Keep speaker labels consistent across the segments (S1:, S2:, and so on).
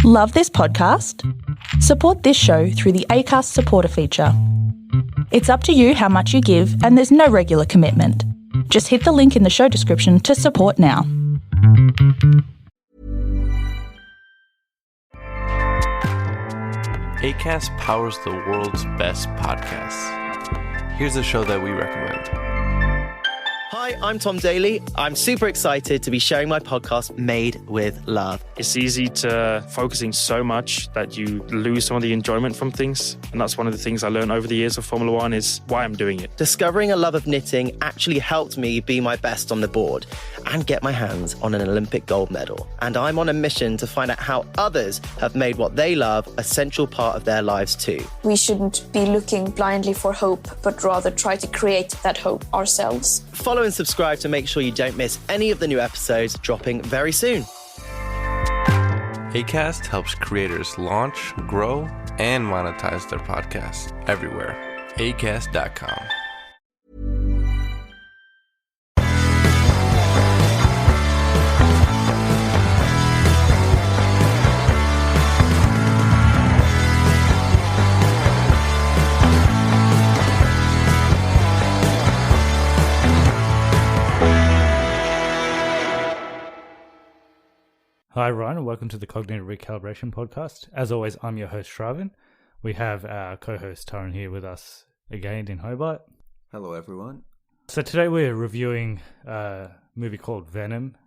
S1: Love this podcast? Support this show through the Acast supporter feature. It's up to you how much you give, and there's no regular commitment. Just hit the link in the show description to support now.
S2: Acast powers the world's best podcasts. Here's a show that we recommend.
S3: Hi, I'm Tom Daly. I'm super excited to be sharing my podcast, Made with Love.
S4: It's easy to focusing so much that you lose some of the enjoyment from things. And that's one of the things I learned over the years of Formula One is why I'm doing it.
S3: Discovering a love of knitting actually helped me be my best on the board and get my hands on an Olympic gold medal. And I'm on a mission to find out how others have made what they love a central part of their lives too.
S5: We shouldn't be looking blindly for hope, but rather try to create that hope ourselves.
S3: Follow and subscribe to make sure you don't miss any of the new episodes dropping very soon.
S2: Acast helps creators launch, grow, and monetize their podcasts everywhere. Acast.com.
S6: Hi, Ryan, and welcome to the Cognitive Recalibration Podcast. As always, I'm your host, Shravan. We have our co-host, Taran, here with us again in Hobart.
S7: Hello, everyone.
S6: So today we're reviewing a movie called Venom,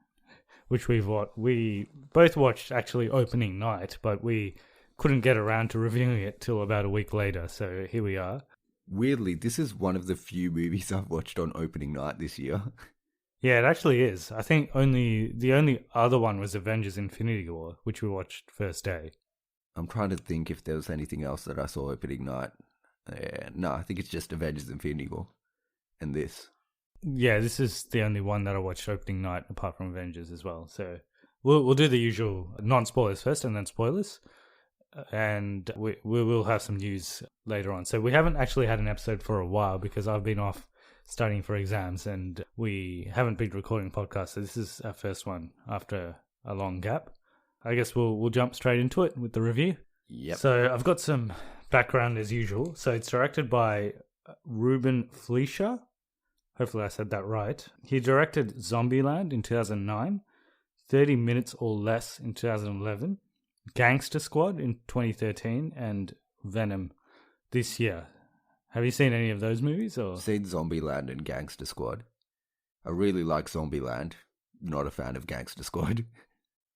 S6: which we both watched actually opening night, but we couldn't get around to reviewing it till about a week later, so here we are.
S7: Weirdly, this is one of the few movies I've watched on opening night this year.
S6: Yeah, it actually is. I think the only other one was Avengers Infinity War, which we watched first day.
S7: I'm trying to think if there was anything else that I saw opening night. No, I think it's just Avengers Infinity War and this.
S6: Yeah, this is the only one that I watched opening night apart from Avengers as well. So we'll do the usual non-spoilers first and then spoilers. And we will have some news later on. So we haven't actually had an episode for a while because I've been off studying for exams and we haven't been recording podcasts. So this is our first one after a long gap. I guess we'll jump straight into it with the review.
S7: Yep.
S6: So I've got some background as usual. So it's directed by Ruben Fleischer. Hopefully I said that right. He directed Zombieland in 2009, 30 Minutes or Less in 2011, Gangster Squad in 2013, and Venom this year. Have you seen any of those movies? Or
S7: Seen Zombieland and Gangster Squad. I really like Zombieland. Not a fan of Gangster Squad.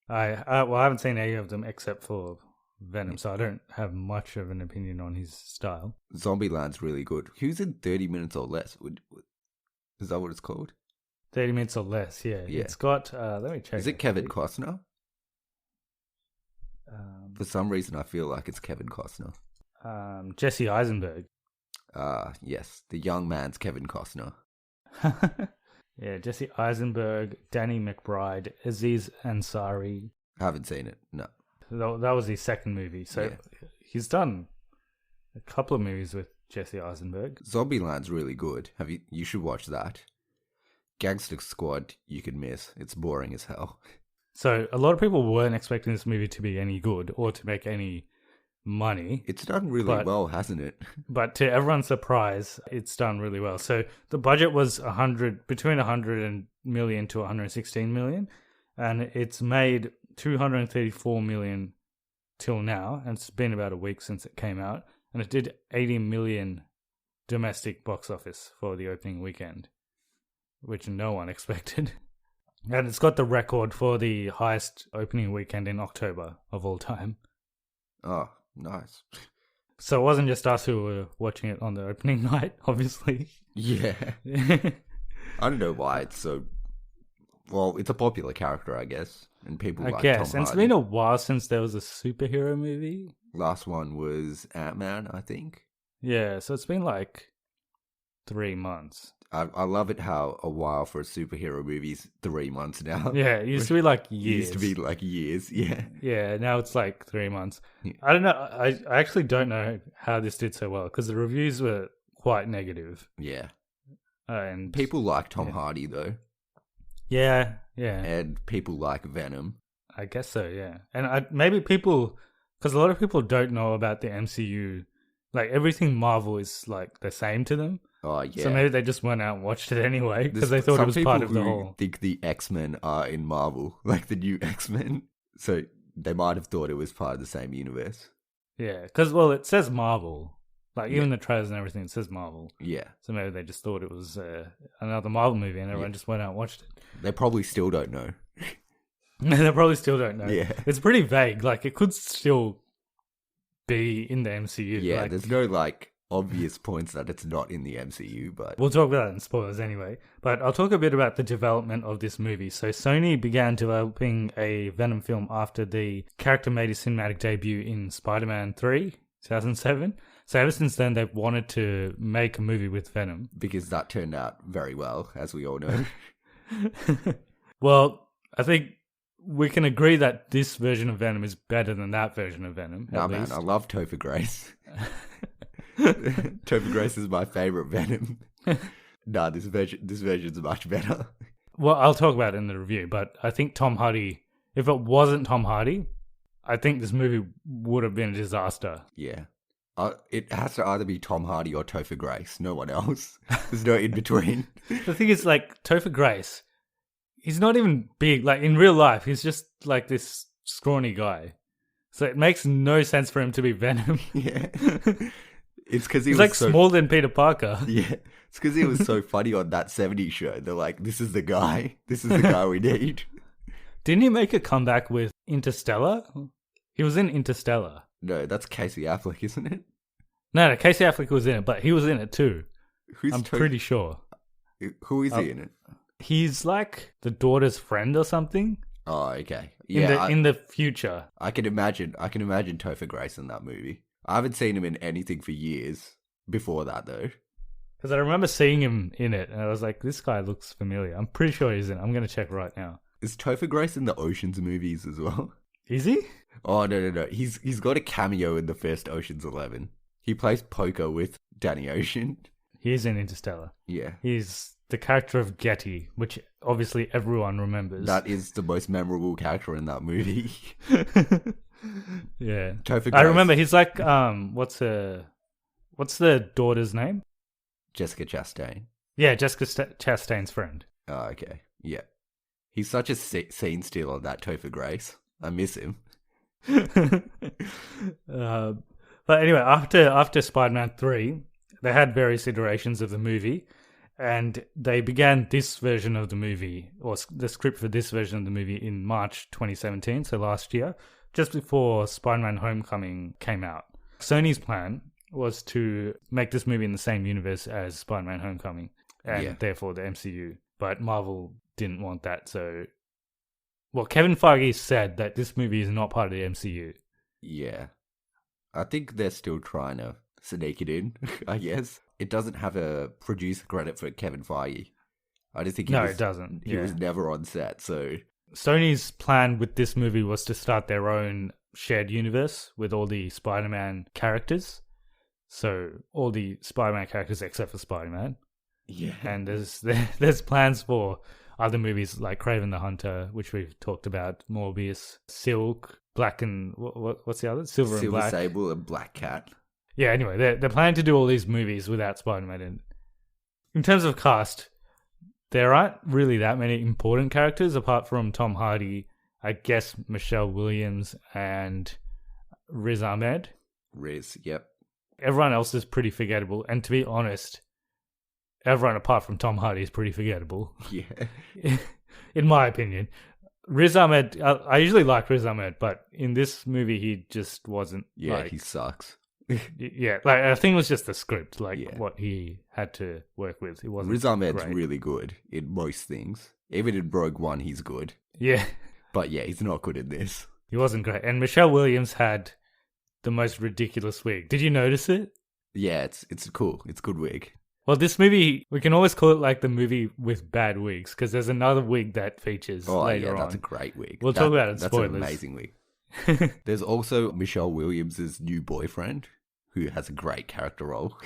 S6: I haven't seen any of them except for Venom, so I don't have much of an opinion on his style.
S7: Zombieland's really good. Who's in 30 Minutes or Less? Is that what it's called?
S6: 30 Minutes or Less, yeah. It's got, let me check.
S7: Is it Kevin Costner? For some reason, I feel like it's Kevin Costner.
S6: Jesse Eisenberg.
S7: Yes, the young man's Kevin Costner.
S6: Yeah, Jesse Eisenberg, Danny McBride, Aziz Ansari.
S7: I haven't seen it, no.
S6: That was his second movie. So yeah. He's done a couple of movies with Jesse Eisenberg.
S7: Zombieland's really good. You should watch that. Gangster Squad, you can miss. It's boring as hell.
S6: So a lot of people weren't expecting this movie to be any good or to make any money.
S7: It's done really well, hasn't it?
S6: But to everyone's surprise, it's done really well. So the budget was between 100 million to 116 million, and it's made 234 million till now, and it's been about a week since it came out, and it did 80 million domestic box office for the opening weekend, which no one expected. And it's got the record for the highest opening weekend in October of all time.
S7: Oh, nice.
S6: So it wasn't just us who were watching it on the opening night, obviously.
S7: Yeah. I don't know why it's so... Well, it's a popular character, I guess. And people like Tom Hardy.
S6: And it's been a while since there was a superhero movie.
S7: Last one was Ant-Man, I think.
S6: Yeah, so it's been like 3 months.
S7: I love it how a while for a superhero movie is 3 months now.
S6: Yeah, it used to be like years.
S7: It used to be like years, yeah.
S6: Yeah, now it's like 3 months.
S7: Yeah.
S6: I don't know. I actually don't know how this did so well because the reviews were quite negative.
S7: Yeah.
S6: And
S7: people like Tom Hardy, though.
S6: Yeah.
S7: And people like Venom.
S6: I guess so, yeah. And maybe people, because a lot of people don't know about the MCU. Like, everything Marvel is, like, the same to them.
S7: Oh, yeah.
S6: So maybe they just went out and watched it anyway because they thought it was part of the whole.
S7: Some people think the X-Men are in Marvel, like the new X-Men. So they might have thought it was part of the same universe.
S6: Yeah, because, well, it says Marvel. Like, even the trailers and everything, it says Marvel.
S7: Yeah.
S6: So maybe they just thought it was another Marvel movie and everyone just went out and watched it.
S7: They probably still don't know.
S6: They probably still don't know.
S7: Yeah.
S6: It's pretty vague. Like, it could still be in the MCU.
S7: Yeah,
S6: like,
S7: there's no, like, obvious points that it's not in the MCU, but...
S6: We'll talk about that in spoilers anyway. But I'll talk a bit about the development of this movie. So Sony began developing a Venom film after the character made his cinematic debut in Spiderman 3, 2007. So ever since then, they've wanted to make a movie with Venom.
S7: Because that turned out very well, as we all know.
S6: Well, I think we can agree that this version of Venom is better than that version of Venom.
S7: Nah, man, I love Topher Grace. Topher Grace is my favourite Venom. Nah, this version's much better.
S6: Well, I'll talk about it in the review, but I think Tom Hardy, if it wasn't Tom Hardy, I think this movie would have been a disaster.
S7: Yeah. It has to either be Tom Hardy or Topher Grace, no one else. There's no in between.
S6: The thing is, like, Topher Grace, he's not even big. Like, in real life, he's just like this scrawny guy. So it makes no sense for him to be Venom.
S7: Yeah. It's because
S6: he's like smaller than Peter Parker.
S7: Yeah. It's because he was so funny on that 70s show. They're like, this is the guy. This is the guy we need.
S6: Didn't he make a comeback with Interstellar? He was in Interstellar.
S7: No, that's Casey Affleck, isn't it?
S6: No, Casey Affleck was in it, but he was in it too. I'm pretty sure.
S7: Who is he in it?
S6: He's like the daughter's friend or something.
S7: Oh, okay. Yeah,
S6: in the future.
S7: I can imagine Topher Grace in that movie. I haven't seen him in anything for years before that, though.
S6: Because I remember seeing him in it, and I was like, this guy looks familiar. I'm pretty sure he's in it. I'm going to check right now.
S7: Is Topher Grace in the Ocean's movies as well?
S6: Is he?
S7: Oh, no. He's got a cameo in the first Ocean's 11. He plays poker with Danny Ocean.
S6: He's in Interstellar.
S7: Yeah.
S6: He's the character of Getty, which obviously everyone remembers.
S7: That is the most memorable character in that movie.
S6: Yeah.
S7: Topher Grace.
S6: I remember he's like, what's the daughter's name?
S7: Jessica Chastain.
S6: Yeah, Jessica Chastain's friend.
S7: Oh, okay. Yeah. He's such a scene stealer, that Topher Grace. I miss him.
S6: But anyway, after Spider-Man 3, they had various iterations of the movie, and they began this version of the movie, or the script for this version of the movie, in March 2017, so last year, just before Spider-Man Homecoming came out. Sony's plan was to make this movie in the same universe as Spider-Man Homecoming, and therefore the MCU, but Marvel didn't want that, so... Well, Kevin Feige said that this movie is not part of the MCU.
S7: Yeah. I think they're still trying to sneak it in, I guess. It doesn't have a producer credit for Kevin Feige. I just think
S6: it doesn't.
S7: He was never on set, so...
S6: Sony's plan with this movie was to start their own shared universe with all the Spider-Man characters. So, all the Spider-Man characters except for Spider-Man.
S7: Yeah.
S6: And there's plans for other movies like Kraven the Hunter, which we've talked about, Morbius, Silk, Black and... what's the other? Silver and Black.
S7: Silver Sable and Black Cat.
S6: Yeah, anyway, they're planning to do all these movies without Spider-Man. In terms of cast, there aren't really that many important characters apart from Tom Hardy, I guess Michelle Williams, and Riz Ahmed.
S7: Riz, yep.
S6: Everyone else is pretty forgettable, and to be honest, everyone apart from Tom Hardy is pretty forgettable.
S7: Yeah.
S6: In my opinion. Riz Ahmed, I usually like Riz Ahmed, but in this movie he just wasn't.
S7: Yeah, he sucks.
S6: Yeah, like I think it was just the script, what he had to work with. It wasn't.
S7: Riz Ahmed's
S6: great.
S7: really good in most things. Even in Rogue One, he's good.
S6: Yeah.
S7: But yeah, he's not good in this.
S6: He wasn't great. And Michelle Williams had the most ridiculous wig. Did you notice it?
S7: Yeah, it's cool. It's a good wig.
S6: Well, this movie, we can always call it like the movie with bad wigs, because there's another wig that features later on.
S7: That's a great wig.
S6: We'll talk about it in spoilers.
S7: That's an amazing wig. There's also Michelle Williams' new boyfriend, who has a great character role.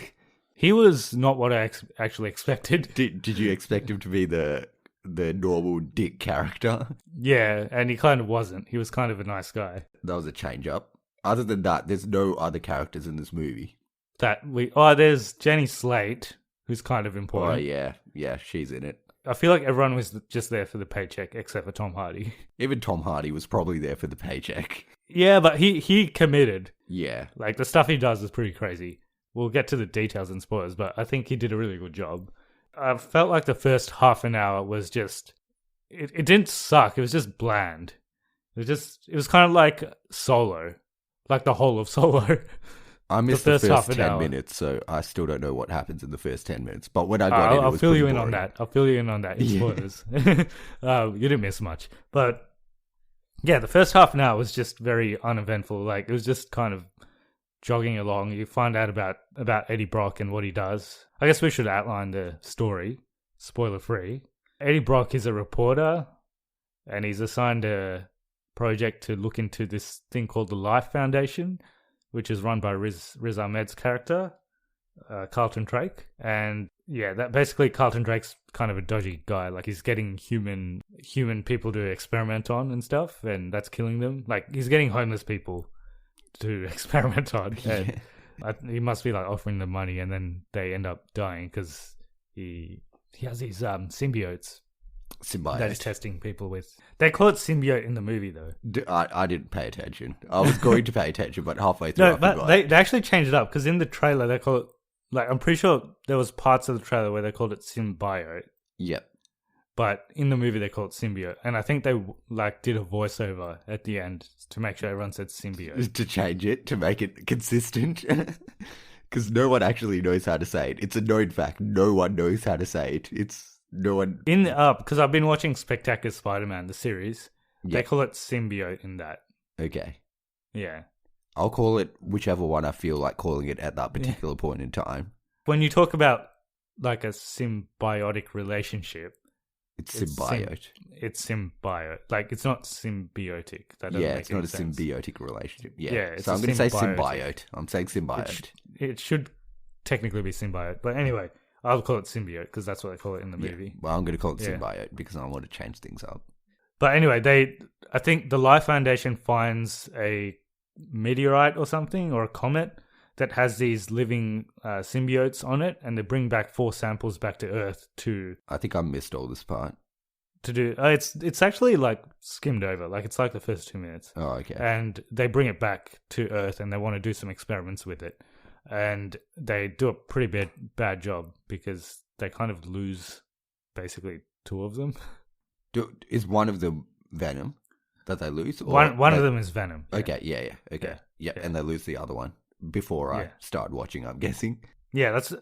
S6: He was not what I actually expected.
S7: Did you expect him to be the the normal dick character.
S6: Yeah, and he kind of wasn't. He was kind of a nice guy.
S7: That was a change up. Other than that, there's no other characters in this movie.
S6: There's Jenny Slate, who's kind of important.
S7: Oh, yeah. Yeah, she's in it.
S6: I feel like everyone was just there for the paycheck, except for Tom Hardy.
S7: Even Tom Hardy was probably there for the paycheck.
S6: Yeah, but he committed.
S7: Yeah.
S6: Like, the stuff he does is pretty crazy. We'll get to the details and spoilers, but I think he did a really good job. I felt like the first half an hour was just... It didn't suck, it was just bland. It was kind of like Solo. Like the whole of Solo.
S7: I missed the first 10 minutes, so I still don't know what happens in the first 10 minutes. But when I got in, it was
S6: fill you in
S7: boring.
S6: on that. I'll fill you in on that in spoilers. You didn't miss much. But yeah, the first half an hour was just very uneventful. Like, it was just kind of jogging along. You find out about Eddie Brock and what he does. I guess we should outline the story, spoiler free. Eddie Brock is a reporter, and he's assigned a project to look into this thing called the Life Foundation, which is run by Riz Ahmed's character, Carlton Drake. And yeah, that basically Carlton Drake's kind of a dodgy guy. Like, he's getting human people to experiment on and stuff, and that's killing them. Like, he's getting homeless people to experiment on. And he must be like offering them money, and then they end up dying because he has these symbiotes.
S7: Symbiote.
S6: That he's testing people with. They call it symbiote in the movie, though.
S7: I didn't pay attention. I was going to pay attention, but halfway through I forgot.
S6: They actually changed it up, because in the trailer they call it... Like, I'm pretty sure there was parts of the trailer where they called it symbiote.
S7: Yep.
S6: But in the movie they call it symbiote. And I think they did a voiceover at the end to make sure everyone said symbiote.
S7: To change it, to make it consistent. Because no one actually knows how to say it. It's a known fact. No one knows how to say it. It's... No one...
S6: Because I've been watching Spectacular Spider-Man, the series. Yep. They call it symbiote in that.
S7: Okay.
S6: Yeah.
S7: I'll call it whichever one I feel like calling it at that particular point in time.
S6: When you talk about, like, a symbiotic relationship... It's symbiote. It's symbiote. Like, it's not symbiotic. That doesn't make
S7: it's not a
S6: sense.
S7: Symbiotic relationship. Yeah.
S6: It's
S7: so I'm going to say symbiote. I'm saying symbiote.
S6: It should technically be symbiote. But anyway... I'll call it symbiote because that's what they call it in the movie.
S7: Well, I'm going to call it symbiote because I want to change things up.
S6: But anyway, I think the Life Foundation finds a meteorite or something, or a comet that has these living symbiotes on it, and they bring back 4 samples back to Earth to...
S7: I think I missed all this part.
S6: To do... it's actually like skimmed over. Like, it's like the first 2 minutes.
S7: Oh, okay.
S6: And they bring it back to Earth and they want to do some experiments with it. And they do a pretty bad job because they kind of lose basically 2 of them.
S7: Is one of them Venom that they lose?
S6: Or one of them is Venom.
S7: Yeah. Okay, yeah. Okay, yeah. And they lose the other one before I started watching, I'm guessing.
S6: Yeah, that's...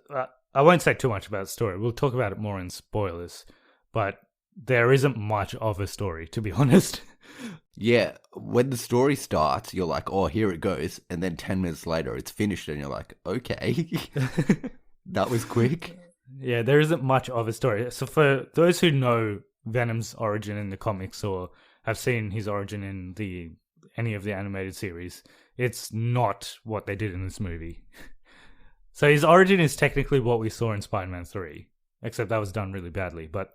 S6: I won't say too much about the story. We'll talk about it more in spoilers. But there isn't much of a story, to be honest.
S7: Yeah, when the story starts, you're like, oh, here it goes. And then 10 minutes later, it's finished and you're like, okay. That was quick.
S6: Yeah, there isn't much of a story. So for those who know Venom's origin in the comics or have seen his origin in any of the animated series, it's not what they did in this movie. So his origin is technically what we saw in Spider-Man 3, except that was done really badly, but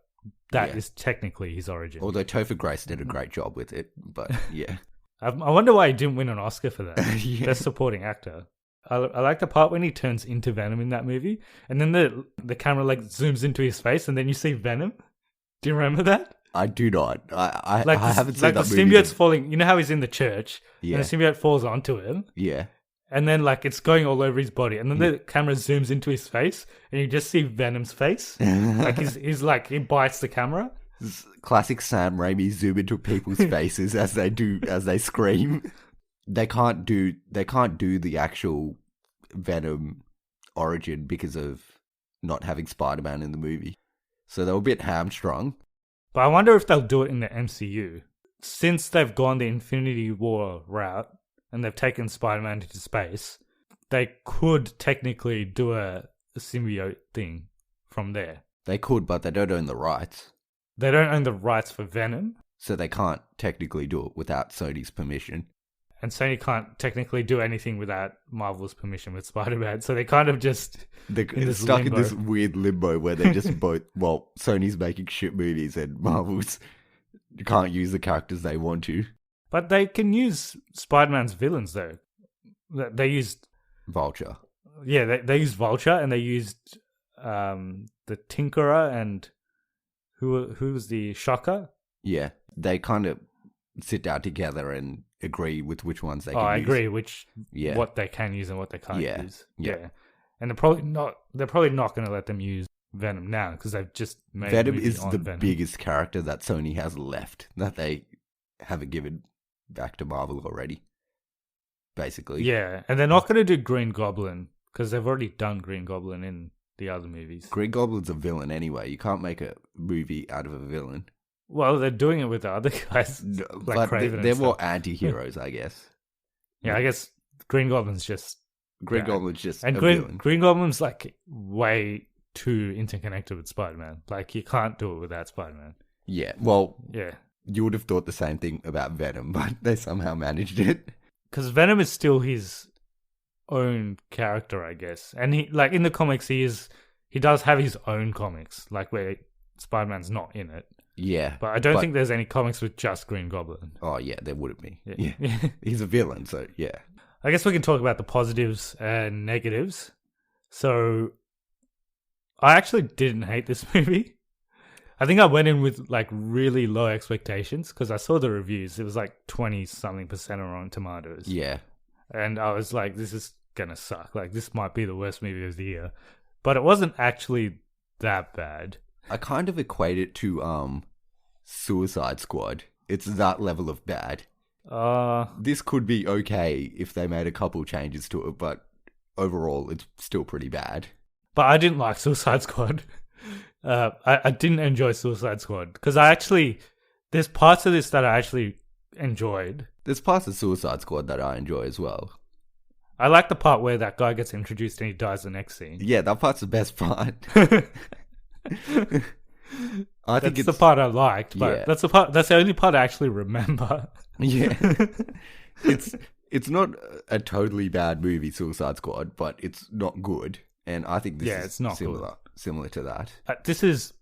S6: that is technically his origin.
S7: Although Topher Grace did a great job with it, but yeah.
S6: I wonder why he didn't win an Oscar for that. Best supporting actor. I like the part when he turns into Venom in that movie, and then the camera like zooms into his face, and then you see Venom. Do you remember that?
S7: I do not. I haven't seen
S6: like
S7: that
S6: the
S7: movie.
S6: symbiote's falling. You know how he's in the church, and the symbiote falls onto him.
S7: Yeah.
S6: And then like it's going all over his body, and then the camera zooms into his face, and you just see Venom's face. Like he's like he bites the camera.
S7: Classic Sam Raimi zoom into people's faces as they scream. They can't do the actual Venom origin because of not having Spider-Man in the movie. So they were a bit hamstrung.
S6: But I wonder if they'll do it in the MCU. Since they've gone the Infinity War route and they've taken Spider-Man into space, they could technically do a symbiote thing from there.
S7: They could, but they don't own the rights.
S6: They don't own the rights for Venom.
S7: So they can't technically do it without Sony's permission.
S6: And Sony can't technically do anything without Marvel's permission with Spider-Man, so they kind of just
S7: They're stuck in this weird limbo where they just both, well, Sony's making shit movies and Marvel's can't use the characters they want to.
S6: But they can use Spider-Man's villains, though. They used...
S7: Vulture.
S6: Yeah, they used Vulture, and they used the Tinkerer, and who was the Shocker?
S7: Yeah, they kind of sit down together and agree with which ones they can use.
S6: I agree, what they can use and what they can't use.
S7: Yeah.
S6: And they're probably not going to let them use Venom now, because they've just made
S7: Venom
S6: a movie
S7: is
S6: on
S7: the
S6: Venom.
S7: biggest character that Sony has left that they haven't given back to Marvel already. Basically.
S6: Yeah, and they're not going to do Green Goblin, because they've already done Green Goblin in the other movies.
S7: Green Goblin's a villain anyway. You can't make a movie out of a villain.
S6: Well, they're doing it with the other guys, like
S7: but
S6: Kraven.
S7: they're more anti-heroes, I guess.
S6: Yeah, I guess Green Goblin's just
S7: Goblin's just
S6: and
S7: a
S6: Green
S7: villain.
S6: Green Goblin's like way too interconnected with Spider-Man. Like you can't do it without Spider-Man.
S7: Yeah, well,
S6: Yeah,
S7: you would have thought the same thing about Venom, but they somehow managed it.
S6: because Venom is still his own character, I guess. And he, like in the comics, he does have his own comics, like where Spider-Man's not in it.
S7: Yeah.
S6: But I don't think there's any comics with just Green Goblin.
S7: Oh, yeah, there wouldn't be.
S6: Yeah.
S7: Yeah. He's a villain, so yeah.
S6: I guess we can talk about the positives and negatives. So, I actually didn't hate this movie. I think I went in with like really low expectations because I saw the reviews. It was like 20-something% on Rotten Tomatoes.
S7: Yeah.
S6: And I was like, this is going to suck. Like, this might be the worst movie of the year. But it wasn't actually that bad.
S7: I kind of equate it to Suicide Squad. It's that level of bad. This could be okay if they made a couple changes to it, but overall it's still pretty bad.
S6: But I didn't like Suicide Squad. I didn't enjoy Suicide Squad because there's parts of this that I actually enjoyed.
S7: There's parts of Suicide Squad that I enjoy as well.
S6: I like the part where that guy gets introduced and he dies the next scene.
S7: Yeah, that part's the best part. I think
S6: it's the part I liked, but
S7: yeah.
S6: that's the only part I actually remember.
S7: Yeah. It's not a totally bad movie, Suicide Squad, but it's not good. And I think this is
S6: it's not
S7: similar to that.
S6: This is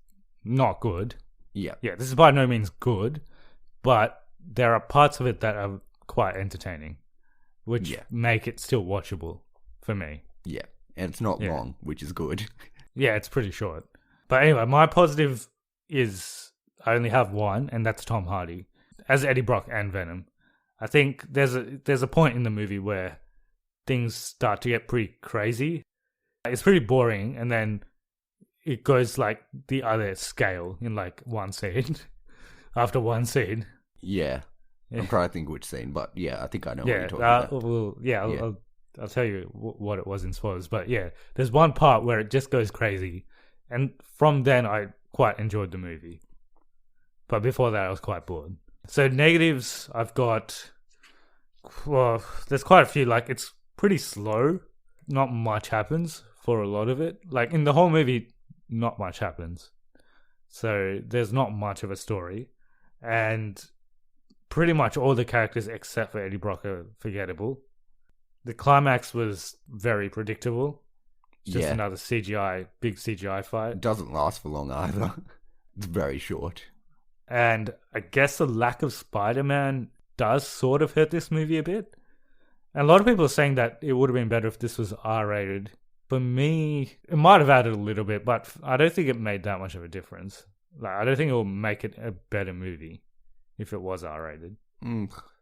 S6: not good.
S7: Yeah.
S6: Yeah, this is by no means good, but there are parts of it that are quite entertaining, which make it still watchable for me.
S7: Yeah. And it's not long, which is good.
S6: Yeah, it's pretty short. But anyway, my positive is I only have one, and that's Tom Hardy as Eddie Brock and Venom. I think there's a point in the movie where things start to get pretty crazy. It's pretty boring, and then it goes like the other scale in like one scene after one scene.
S7: Yeah. I'm trying to think which scene, but yeah, I think I know what you're talking about.
S6: Well, I'll tell you what it was in spoilers. But yeah, there's one part where it just goes crazy. And from then, I quite enjoyed the movie. But before that, I was quite bored. So negatives, I've got... Well, there's quite a few. Like, it's pretty slow. Not much happens for a lot of it. Like, in the whole movie, not much happens. So there's not much of a story. And pretty much all the characters except for Eddie Brock are forgettable. The climax was very predictable. It's just another big CGI fight.
S7: It doesn't last for long either. It's very short.
S6: And I guess the lack of Spider-Man does sort of hurt this movie a bit. And a lot of people are saying that it would have been better if this was R-rated. For me, it might have added a little bit, but I don't think it made that much of a difference. Like, I don't think it will make it a better movie if it was R-rated.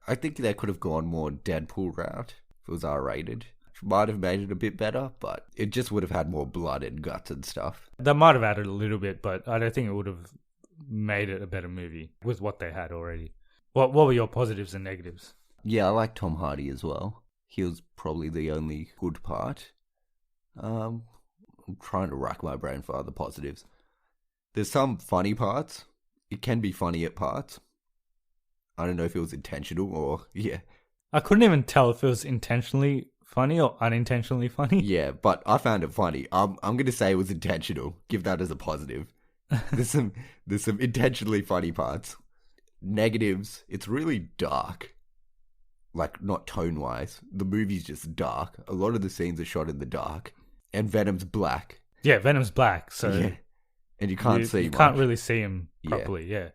S7: I think they could have gone more Deadpool route if it was R-rated. Might have made it a bit better, but it just would have had more blood and guts and stuff.
S6: That might have added a little bit, but I don't think it would have made it a better movie with what they had already. What were your positives and negatives?
S7: Yeah, I like Tom Hardy as well. He was probably the only good part. I'm trying to rack my brain for other positives. There's some funny parts. It can be funny at parts. I don't know if it was intentional or... Yeah.
S6: I couldn't even tell if it was intentionally funny or unintentionally funny.
S7: Yeah, but I found it funny. I'm going to say it was intentional. Give that as a positive. There's some intentionally funny parts. Negatives, it's really dark. like not tone-wise. The movie's just dark. A lot of the scenes are shot in the dark. And Venom's black.
S6: Yeah, Venom's black, so
S7: Yeah. And you can't see
S6: you
S7: much.
S6: can't really see him properly,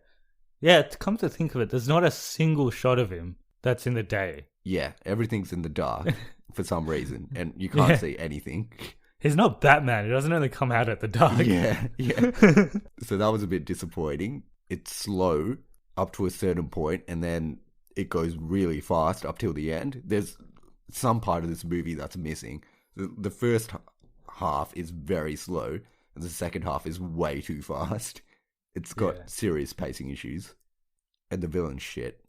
S6: Yeah, to come to think of it, there's not a single shot of him that's in the day.
S7: Yeah, everything's in the dark for some reason. And you can't see anything.
S6: He's not Batman. He doesn't only come out at the dark.
S7: Yeah. So that was a bit disappointing. It's slow up to a certain point, and then it goes really fast up till the end. There's some part of this movie that's missing. The first half is very slow, and the second half is way too fast. It's got serious pacing issues, and the villain's shit.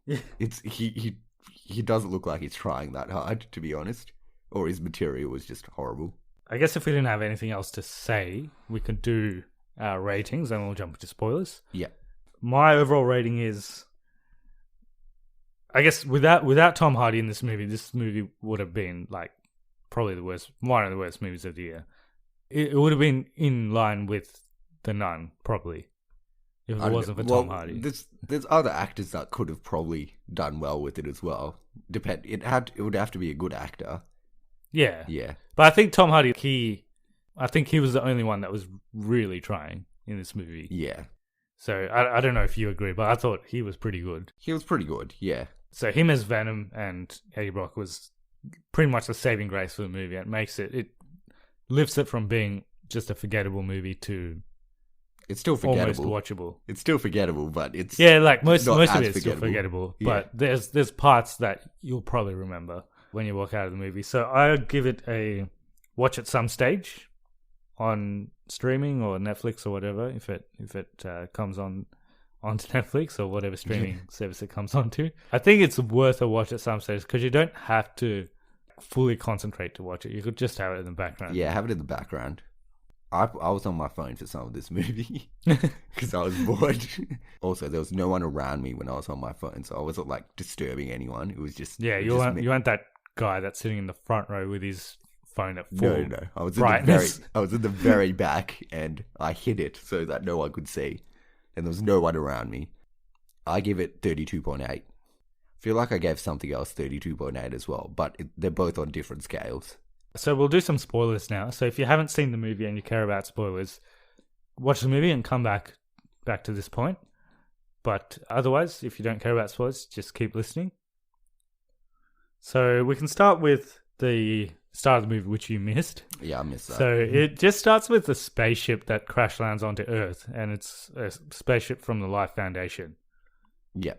S6: Yeah.
S7: He doesn't look like he's trying that hard, to be honest, or his material was just horrible.
S6: I guess if we didn't have anything else to say, we could do our ratings, and we'll jump into spoilers.
S7: Yeah.
S6: My overall rating is, I guess without Tom Hardy in this movie would have been like probably one of the worst movies of the year. It would have been in line with The Nun, probably, if it wasn't for Tom Hardy.
S7: There's other actors that could have probably done well with it as well. It would have to be a good actor.
S6: Yeah.
S7: Yeah.
S6: But I think Tom Hardy, I think he was the only one that was really trying in this movie.
S7: Yeah.
S6: So I don't know if you agree, but I thought he was pretty good.
S7: He was pretty good, yeah.
S6: So him as Venom and Eddie Brock was pretty much the saving grace for the movie. It lifts it from being just a forgettable movie to
S7: it's still forgettable.
S6: Almost watchable.
S7: It's still forgettable, but it's
S6: like most
S7: not
S6: of
S7: as
S6: it's still forgettable.
S7: Yeah.
S6: But there's parts that you'll probably remember when you walk out of the movie. So I would give it a watch at some stage on streaming or Netflix or whatever, if it comes onto Netflix or whatever streaming service it comes onto. I think it's worth a watch at some stage because you don't have to fully concentrate to watch it. You could just have it in the background.
S7: Yeah, have it in the background. I was on my phone for some of this movie because I was bored. Also, there was no one around me when I was on my phone, so I wasn't like disturbing anyone. It was just
S6: you weren't that guy that's sitting in the front row with his phone at full
S7: No. I was
S6: brightness.
S7: I was in the very back, and I hid it so that no one could see, and there was no one around me. I give it 32.8. Feel like I gave something else 32.8 as well, but they're both on different scales.
S6: So we'll do some spoilers now. So if you haven't seen the movie and you care about spoilers, watch the movie and come back to this point. But otherwise, if you don't care about spoilers, just keep listening. So we can start with the start of the movie, which you missed.
S7: Yeah, I missed that.
S6: So it just starts with the spaceship that crash lands onto Earth, and it's a spaceship from the Life Foundation.
S7: Yeah.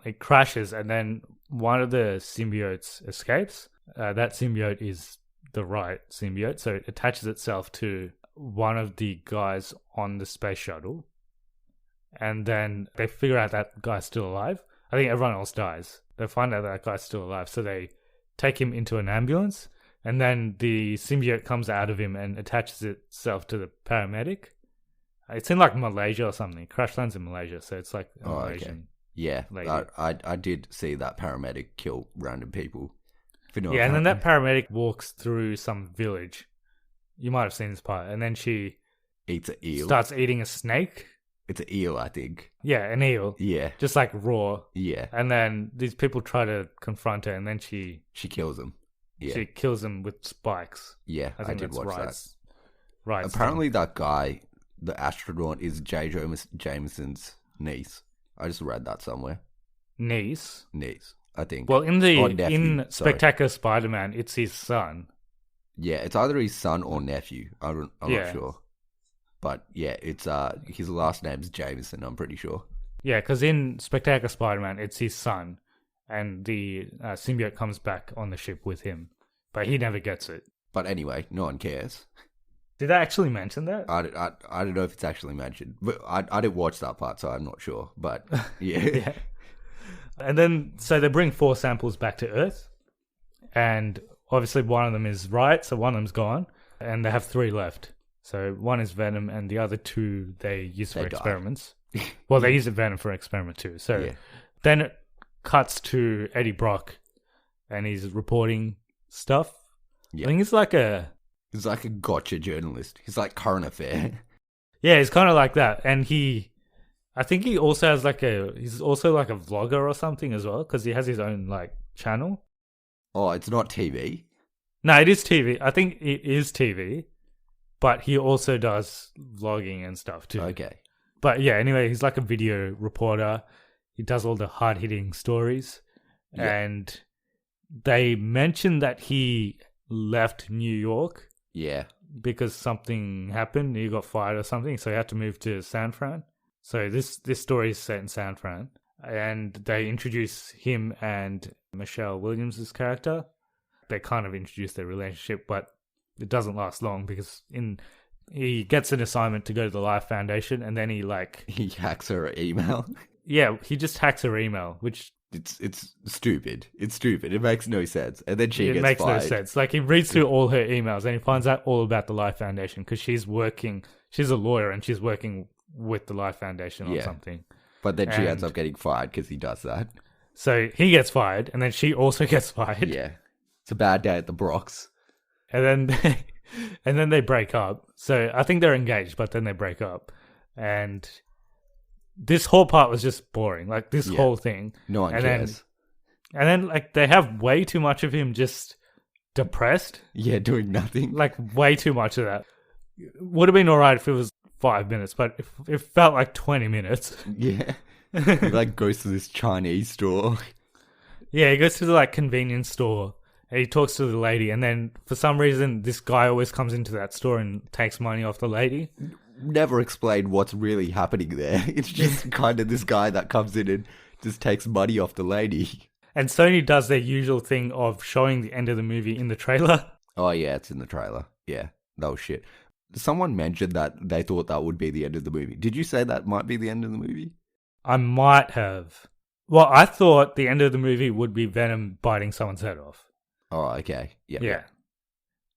S6: It crashes, and then one of the symbiotes escapes. That symbiote is the right symbiote, so it attaches itself to one of the guys on the space shuttle, and then they figure out that guy's still alive. I think everyone else dies. They find out that guy's still alive, so they take him into an ambulance, and then the symbiote comes out of him and attaches itself to the paramedic. It's in like Malaysia or something. Crash lands in Malaysia, so it's like a Malaysian.
S7: Okay. Yeah,
S6: lady.
S7: I did see that paramedic kill random people.
S6: Yeah, and then that paramedic walks through some village. You might have seen this part. And then she
S7: eats an eel.
S6: Starts eating a snake.
S7: It's an eel, I think.
S6: Yeah, an eel.
S7: Yeah.
S6: Just like raw.
S7: Yeah.
S6: And then these people try to confront her, and then she
S7: kills them. Yeah.
S6: She kills them with spikes.
S7: Yeah, I did watch that.
S6: Right.
S7: Apparently that guy, the astronaut, is J. Jameson's niece. I just read that somewhere.
S6: Niece,
S7: I think.
S6: Well, in Spectacular Spider-Man, it's his son.
S7: Yeah, it's either his son or nephew. I'm not sure. But yeah, it's his last name's Jameson, I'm pretty sure.
S6: Yeah, because in Spectacular Spider-Man, it's his son, and the symbiote comes back on the ship with him, but he never gets it.
S7: But anyway, no one cares.
S6: Did they actually mention that?
S7: I don't know if it's actually mentioned, but I didn't watch that part, so I'm not sure. But yeah.
S6: Yeah. And then, so they bring 4 samples back to Earth, and obviously one of them is right, so one of them's gone, and they have 3 left. So one is Venom, and the other 2 they use for experiments. Well, they use Venom for experiment too. So then it cuts to Eddie Brock, and he's reporting stuff. Yeah. I think it's like a...
S7: He's like a gotcha journalist. He's like current affair.
S6: Yeah, he's kind of like that. And I think he also has he's also like a vlogger or something as well, because he has his own like channel.
S7: Oh, it's not TV.
S6: No, it is TV. I think it is TV, but he also does vlogging and stuff too.
S7: Okay.
S6: But yeah, anyway, he's like a video reporter. He does all the hard-hitting stories.
S7: Yeah.
S6: And they mentioned that he left New York
S7: Yeah.
S6: because something happened. He got fired or something, so he had to move to San Fran. So this story is set in San Fran. And they introduce him and Michelle Williams' character. They kind of introduce their relationship, but it doesn't last long because he gets an assignment to go to the Life Foundation, and then
S7: He hacks her email.
S6: he just hacks her email, which
S7: It's stupid. It's stupid. It makes no sense. And then she gets
S6: it makes
S7: fired.
S6: no sense. Like, he reads through all her emails and he finds out all about the Life Foundation because she's a lawyer and she's working with the Life Foundation or something.
S7: But then she ends up getting fired because he does that.
S6: So he gets fired, and then she also gets fired.
S7: Yeah. It's a bad day at the Bronx.
S6: And then they break up. So I think they're engaged, but then they break up. And this whole part was just boring. Like, this whole thing.
S7: No one cares.
S6: And then, like, they have way too much of him just depressed.
S7: Yeah, doing nothing.
S6: Like, way too much of that. Would have been alright if it was 5 minutes, but it felt like 20 minutes.
S7: Yeah. He, goes to this Chinese store.
S6: Yeah, he goes to the, convenience store. And he talks to the lady, and then for some reason, this guy always comes into that store and takes money off the lady.
S7: Never explained what's really happening there. It's just kind of this guy that comes in and just takes money off the lady.
S6: And Sony does their usual thing of showing the end of the movie in the trailer.
S7: Oh, yeah, it's in the trailer. Yeah, that was shit. Someone mentioned that they thought that would be the end of the movie. Did you say that might be the end of the movie?
S6: I might have. Well, I thought the end of the movie would be Venom biting someone's head off.
S7: Oh, okay. Yeah.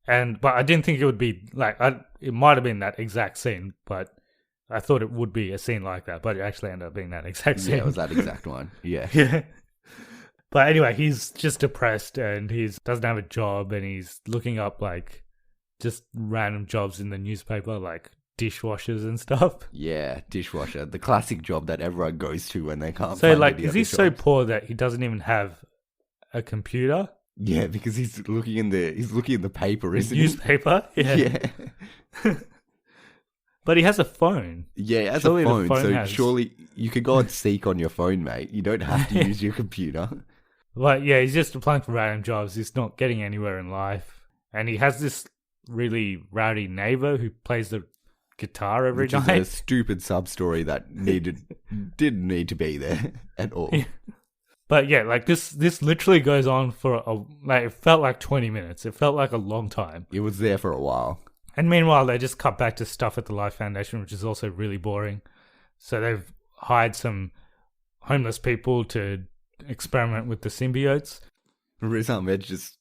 S6: But I didn't think it would be it might have been that exact scene, but I thought it would be a scene like that, but it actually ended up being that exact scene.
S7: Yeah, it was that exact one. Yeah.
S6: Yeah. But anyway, he's just depressed and he doesn't have a job and he's looking up just random jobs in the newspaper, like dishwashers and stuff.
S7: Yeah, dishwasher. The classic job that everyone goes to when they can't
S6: so
S7: find any
S6: is
S7: other
S6: he so
S7: jobs.
S6: poor that he doesn't even have a computer?
S7: Yeah, because he's looking in the paper, isn't he?
S6: Newspaper? Yeah.
S7: Yeah.
S6: But he has a phone.
S7: Yeah, he has
S6: Surely
S7: a
S6: the
S7: phone, so
S6: has...
S7: surely you could go and seek on your phone, mate. You don't have to use your computer.
S6: But yeah, he's just applying for random jobs. He's not getting anywhere in life. And he has this really rowdy neighbor who plays the guitar every
S7: Which
S6: night.
S7: is a stupid sub-story that didn't need to be there at all.
S6: Yeah. But yeah, this literally goes on for it felt like 20 minutes. It felt like a long time.
S7: It was there for a while.
S6: And meanwhile, they just cut back to stuff at the Life Foundation, which is also really boring. So they've hired some homeless people to experiment with the symbiotes.
S7: Riz Ahmed's just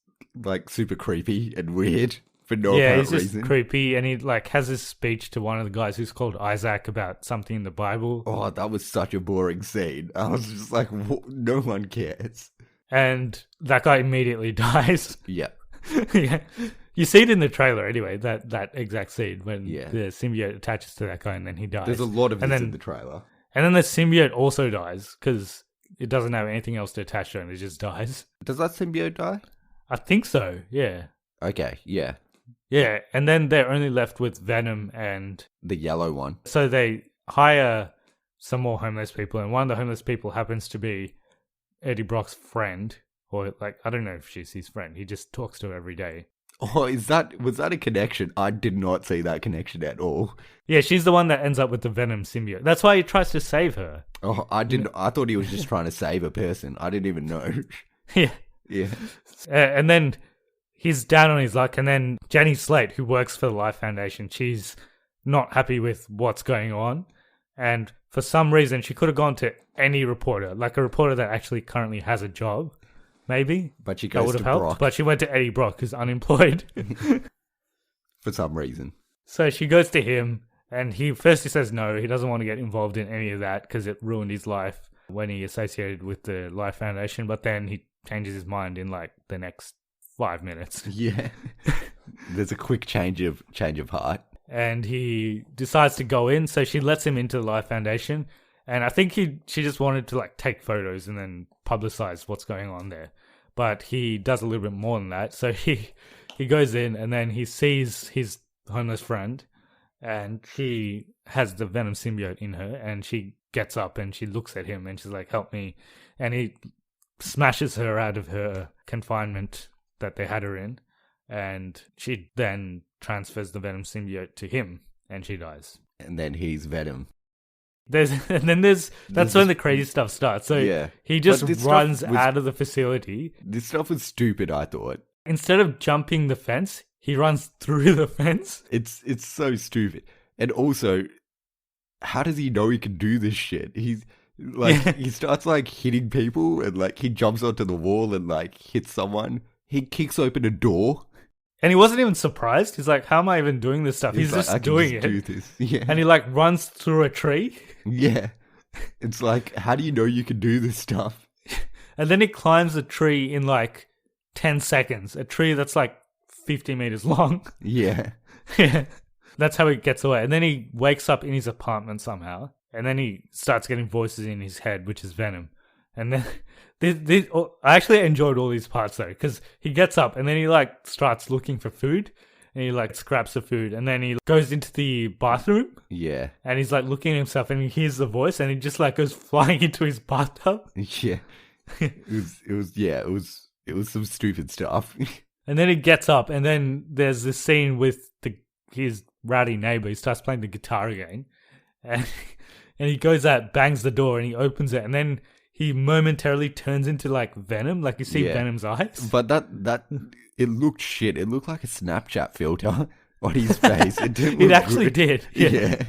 S7: super creepy and weird for no
S6: Yeah,
S7: apparent
S6: he's just
S7: reason.
S6: creepy, and he has this speech to one of the guys who's called Isaac about something in the Bible.
S7: Oh, that was such a boring scene. I was just like, no one cares.
S6: And that guy immediately dies.
S7: Yeah.
S6: Yeah. You see it in the trailer anyway, that exact scene when
S7: Yeah.
S6: the symbiote attaches to that guy and then he dies.
S7: There's a lot of
S6: And
S7: this
S6: then-
S7: in the trailer.
S6: And then the symbiote also dies because it doesn't have anything else to attach to it, and it just dies.
S7: Does that symbiote die?
S6: I think so, yeah.
S7: Okay, yeah.
S6: Yeah, and then they're only left with Venom, and
S7: The yellow one.
S6: so they hire some more homeless people, and one of the homeless people happens to be Eddie Brock's friend, or I don't know if she's his friend. He just talks to her every day.
S7: Oh, was that a connection? I did not see that connection at all.
S6: Yeah, she's the one that ends up with the Venom symbiote. That's why he tries to save her.
S7: Oh, I didn't. I thought he was just trying to save a person. I didn't even know.
S6: Yeah.
S7: Yeah.
S6: And then he's down on his luck, and then Jenny Slate, who works for the Life Foundation, she's not happy with what's going on, and for some reason she could have gone to any reporter, like a reporter that actually currently has a job, maybe.
S7: But she
S6: That
S7: goes
S6: would
S7: to
S6: have helped,
S7: Brock
S6: but she went to Eddie Brock, who's unemployed.
S7: for some reason.
S6: So she goes to him, and he says no, he doesn't want to get involved in any of that because it ruined his life when he associated with the Life Foundation, but then he changes his mind in the next 5 minutes.
S7: Yeah. There's a quick change of heart.
S6: And he decides to go in, so she lets him into the Life Foundation, and I think she just wanted to take photos and then publicize what's going on there. but he does a little bit more than that. So he goes in and then he sees his homeless friend, and she has the Venom symbiote in her, and she gets up and she looks at him and she's like, help me. And he smashes her out of her confinement that they had her in, and she then transfers the Venom symbiote to him, and she dies.
S7: And then he's Venom.
S6: That's when the crazy stuff starts. So he just runs out of the facility.
S7: This stuff was stupid, I thought.
S6: Instead of jumping the fence, he runs through the fence.
S7: It's so stupid. And also, how does he know he can do this shit? He starts like hitting people, and like he jumps onto the wall and like hits someone. He kicks open a door.
S6: And he wasn't even surprised. He's like, how am I even doing this stuff? He's
S7: like,
S6: just doing it.
S7: Do this. Yeah.
S6: And he like runs through a tree.
S7: Yeah. It's like, how do you know you can do this stuff?
S6: And then he climbs a tree in like 10 seconds. A tree that's like 50 meters long.
S7: Yeah.
S6: Yeah. That's how he gets away. And then he wakes up in his apartment somehow. And then he starts getting voices in his head, which is Venom. And then I actually enjoyed all these parts though, because he gets up and then he like starts looking for food, and he like scraps the food, and then he goes into the bathroom.
S7: Yeah.
S6: And he's like looking at himself, and he hears the voice, and he just like goes flying into his bathtub.
S7: Yeah. It was some stupid stuff.
S6: And then he gets up, and then there's this scene with his rowdy neighbor. He starts playing the guitar again, and he goes out, bangs the door, and he opens it, and then he momentarily turns into like Venom, like you see Venom's eyes.
S7: But that it looked shit. It looked like a Snapchat filter on his face.
S6: It actually did.
S7: Yeah.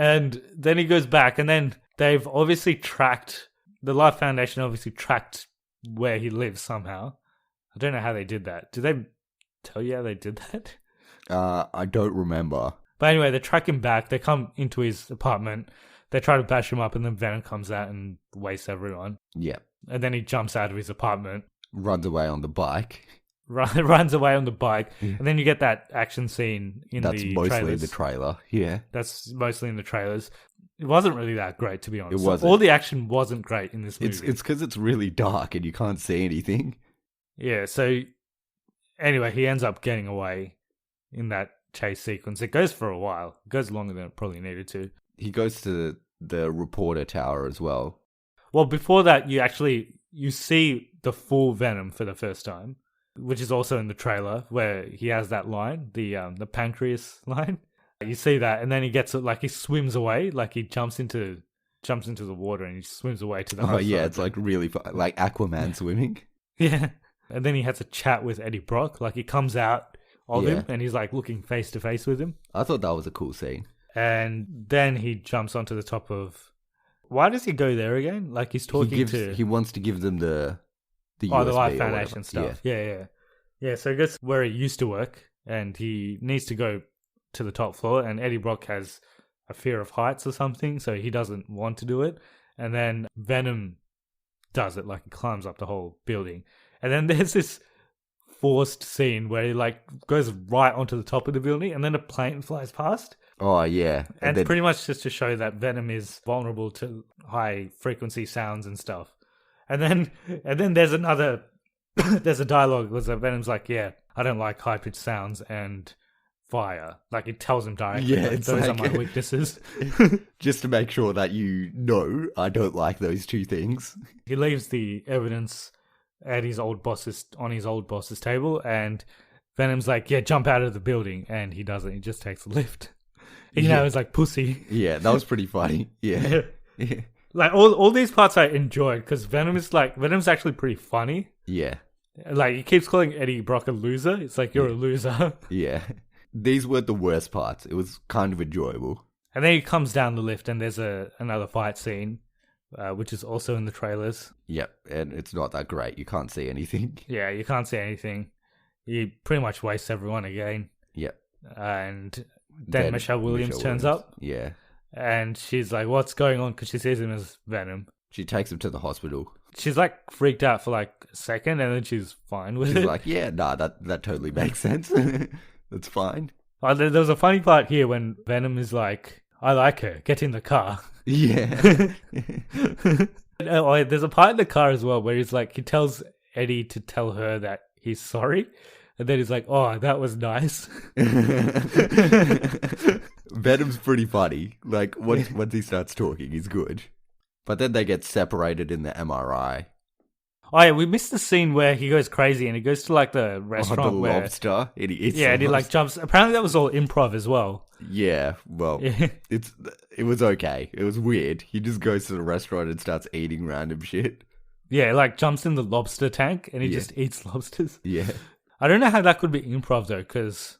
S6: And then he goes back, and then they've obviously tracked, the Life Foundation obviously tracked where he lives somehow. I don't know how they did that. Did they tell you how they did that?
S7: I don't remember.
S6: But anyway, they track him back. They come into his apartment. They try to bash him up, and then Venom comes out and wastes everyone.
S7: Yeah.
S6: And then he jumps out of his apartment.
S7: Runs away on the bike.
S6: Runs away on the bike. Yeah. And then you get that action scene in the trailers.
S7: That's mostly in the trailer, yeah.
S6: That's mostly in the trailers. It wasn't really that great, to be honest.
S7: It wasn't.
S6: All the action wasn't great in this movie.
S7: It's because it's really dark and you can't see anything.
S6: Yeah, so anyway, he ends up getting away in that chase sequence. It goes for a while. It goes longer than it probably needed to.
S7: He goes to the reporter tower as well.
S6: Well, before that, you see the full Venom for the first time, which is also in the trailer, where he has that line, the pancreas line. You see that, and then he gets it, like he swims away, like he jumps into the water and he swims away to the other
S7: yeah,
S6: side.
S7: it's like really fun, like Aquaman swimming.
S6: Yeah, and then he has a chat with Eddie Brock, like he comes out of him and he's like looking face to face with him.
S7: I thought that was a cool scene.
S6: And then he jumps onto the top of... Why does he go there again? Like he's talking to...
S7: He wants to give them the
S6: USB the Life Foundation stuff. Yeah. So he goes where he used to work, and he needs to go to the top floor, and Eddie Brock has a fear of heights or something, so he doesn't want to do it. And then Venom does it, like he climbs up the whole building. And then there's this forced scene where he like goes right onto the top of the building, and then a plane flies past.
S7: Oh, yeah.
S6: And then, pretty much just to show that Venom is vulnerable to high frequency sounds and stuff. And then there's another, there's a dialogue where Venom's like, yeah, I don't like high pitched sounds and fire. Like it tells him directly, like, those are my weaknesses.
S7: Just to make sure that you know I don't like those two things.
S6: He leaves the evidence at his old boss's table, and Venom's like, yeah, jump out of the building. And he doesn't. He just takes a lift. You know, it's like pussy.
S7: Yeah, that was pretty funny. Yeah.
S6: Like all these parts I enjoyed, because Venom's actually pretty funny.
S7: Yeah.
S6: Like he keeps calling Eddie Brock a loser. It's like, you're a loser.
S7: Yeah. These weren't the worst parts. It was kind of enjoyable.
S6: And then he comes down the lift, and there's another fight scene, which is also in the trailers.
S7: Yep, and it's not that great. You can't see anything.
S6: Yeah, you can't see anything. He pretty much wastes everyone again.
S7: Yep.
S6: And then Michelle Williams turns up.
S7: Yeah.
S6: And she's like, what's going on? Because she sees him as Venom.
S7: She takes him to the hospital.
S6: She's like freaked out for like a second, and then she's fine with it.
S7: She's like, yeah, nah, that totally makes sense. That's fine.
S6: Oh, there was a funny part here when Venom is like, I like her, get in the car.
S7: Yeah.
S6: There's a part in the car as well where he's like, he tells Eddie to tell her that he's sorry. And then he's like, oh, that was nice.
S7: Venom's pretty funny. Like, once he starts talking, he's good. But then they get separated in the MRI.
S6: Oh, yeah, we missed the scene where he goes crazy and he goes to, like, the restaurant
S7: the
S6: where...
S7: lobster. And he eats
S6: and he, like, jumps... Apparently that was all improv as well.
S7: Yeah, well, it was okay. It was weird. He just goes to the restaurant and starts eating random shit.
S6: Yeah, like, jumps in the lobster tank and he just eats lobsters.
S7: Yeah.
S6: I don't know how that could be improv, though, because...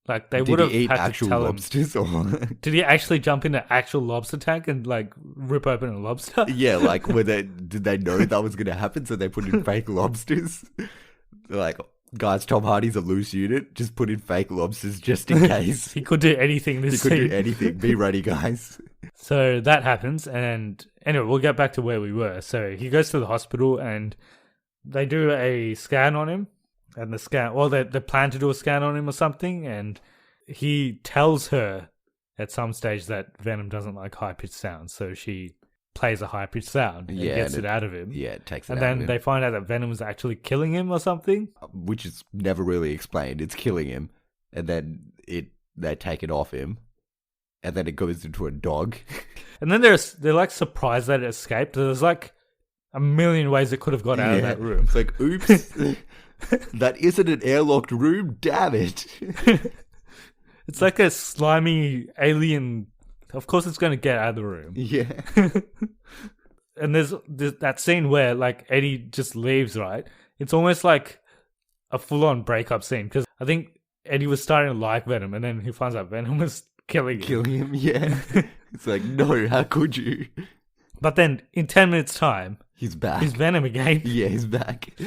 S6: Like, they would have
S7: Did he eat
S6: had
S7: actual
S6: to tell
S7: lobsters
S6: him.
S7: or...
S6: Did he actually jump in an actual lobster tank and, like, rip open a lobster?
S7: Yeah, like, did they know that was going to happen, so they put in fake lobsters? They're like, guys, Tom Hardy's a loose unit, just put in fake lobsters just in case.
S6: He could do anything this
S7: He could
S6: scene.
S7: do anything. Be ready, guys.
S6: So that happens, and anyway, we'll get back to where we were. So he goes to the hospital, and they do a scan on him. And the scan, well, they plan to do a scan on him or something, and he tells her at some stage that Venom doesn't like high-pitched sounds, so she plays a high-pitched sound and gets it out of him.
S7: Yeah, it takes it
S6: and
S7: out of him.
S6: then they find out that Venom is actually killing him or something.
S7: Which is never really explained. It's killing him, and then they take it off him, and then it goes into a dog.
S6: And then they're like surprised that it escaped. There's like a million ways it could have got out of that room.
S7: It's like, oops. That isn't an airlocked room, damn it.
S6: It's like a slimy alien. Of course it's going to get out of the room.
S7: Yeah.
S6: And there's that scene where, like, Eddie just leaves, right? It's almost like a full-on breakup scene, because I think Eddie was starting to like Venom, and then he finds out Venom was killing him.
S7: Yeah. It's like, no, how could you?
S6: But then, in 10 minutes' time...
S7: He's back.
S6: He's Venom again.
S7: Yeah, he's back.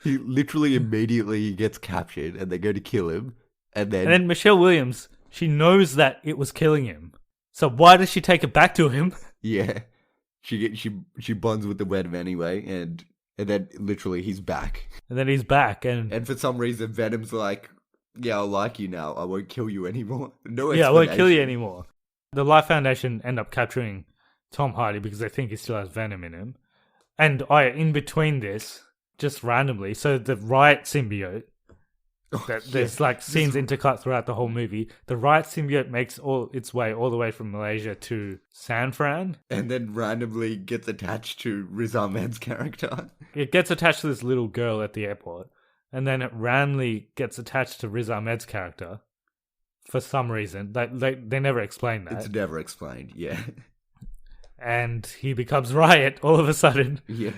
S7: He literally immediately gets captured, and they go to kill him, and then
S6: Michelle Williams, she knows that it was killing him. So why does she take it back to him?
S7: Yeah. She bonds with the Venom anyway, and then literally he's back.
S6: And then he's back, and
S7: for some reason Venom's like, yeah, I'll like you now. I won't kill you anymore. No explanation.
S6: Yeah, I won't kill you anymore. The Life Foundation end up capturing Tom Hardy because they think he still has Venom in him. And in between this, just randomly, so the Riot symbiote, there's like scenes intercut throughout the whole movie. The Riot symbiote makes its way all the way from Malaysia to San Fran.
S7: And then randomly gets attached to Riz Ahmed's character.
S6: It gets attached to this little girl at the airport. And then it randomly gets attached to Riz Ahmed's character. For some reason. They never explain that.
S7: It's never explained, yeah.
S6: And he becomes Riot all of a sudden.
S7: Yeah.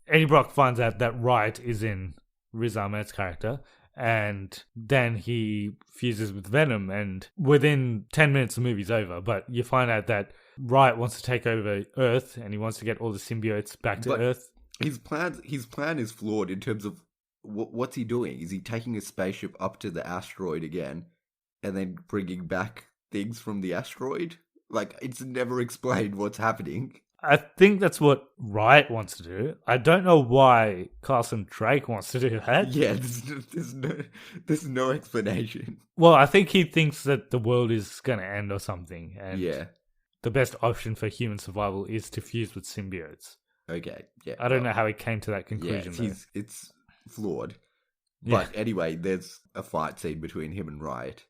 S6: Eddie Brock finds out that Riot is in Riz Ahmed's character, and then he fuses with Venom, and within 10 minutes the movie's over, but you find out that Riot wants to take over Earth, and he wants to get all the symbiotes back to Earth.
S7: His plan is flawed in terms of what's he doing? Is he taking a spaceship up to the asteroid again, and then bringing back things from the asteroid? Like, it's never explained what's happening.
S6: I think that's what Riot wants to do. I don't know why Carson Drake wants to do that.
S7: Yeah, there's no explanation.
S6: Well, I think he thinks that the world is going to end or something. And
S7: yeah.
S6: The best option for human survival is to fuse with symbiotes.
S7: Okay, yeah.
S6: I don't know how he came to that conclusion.
S7: Yeah, it's flawed. But anyway, there's a fight scene between him and Riot.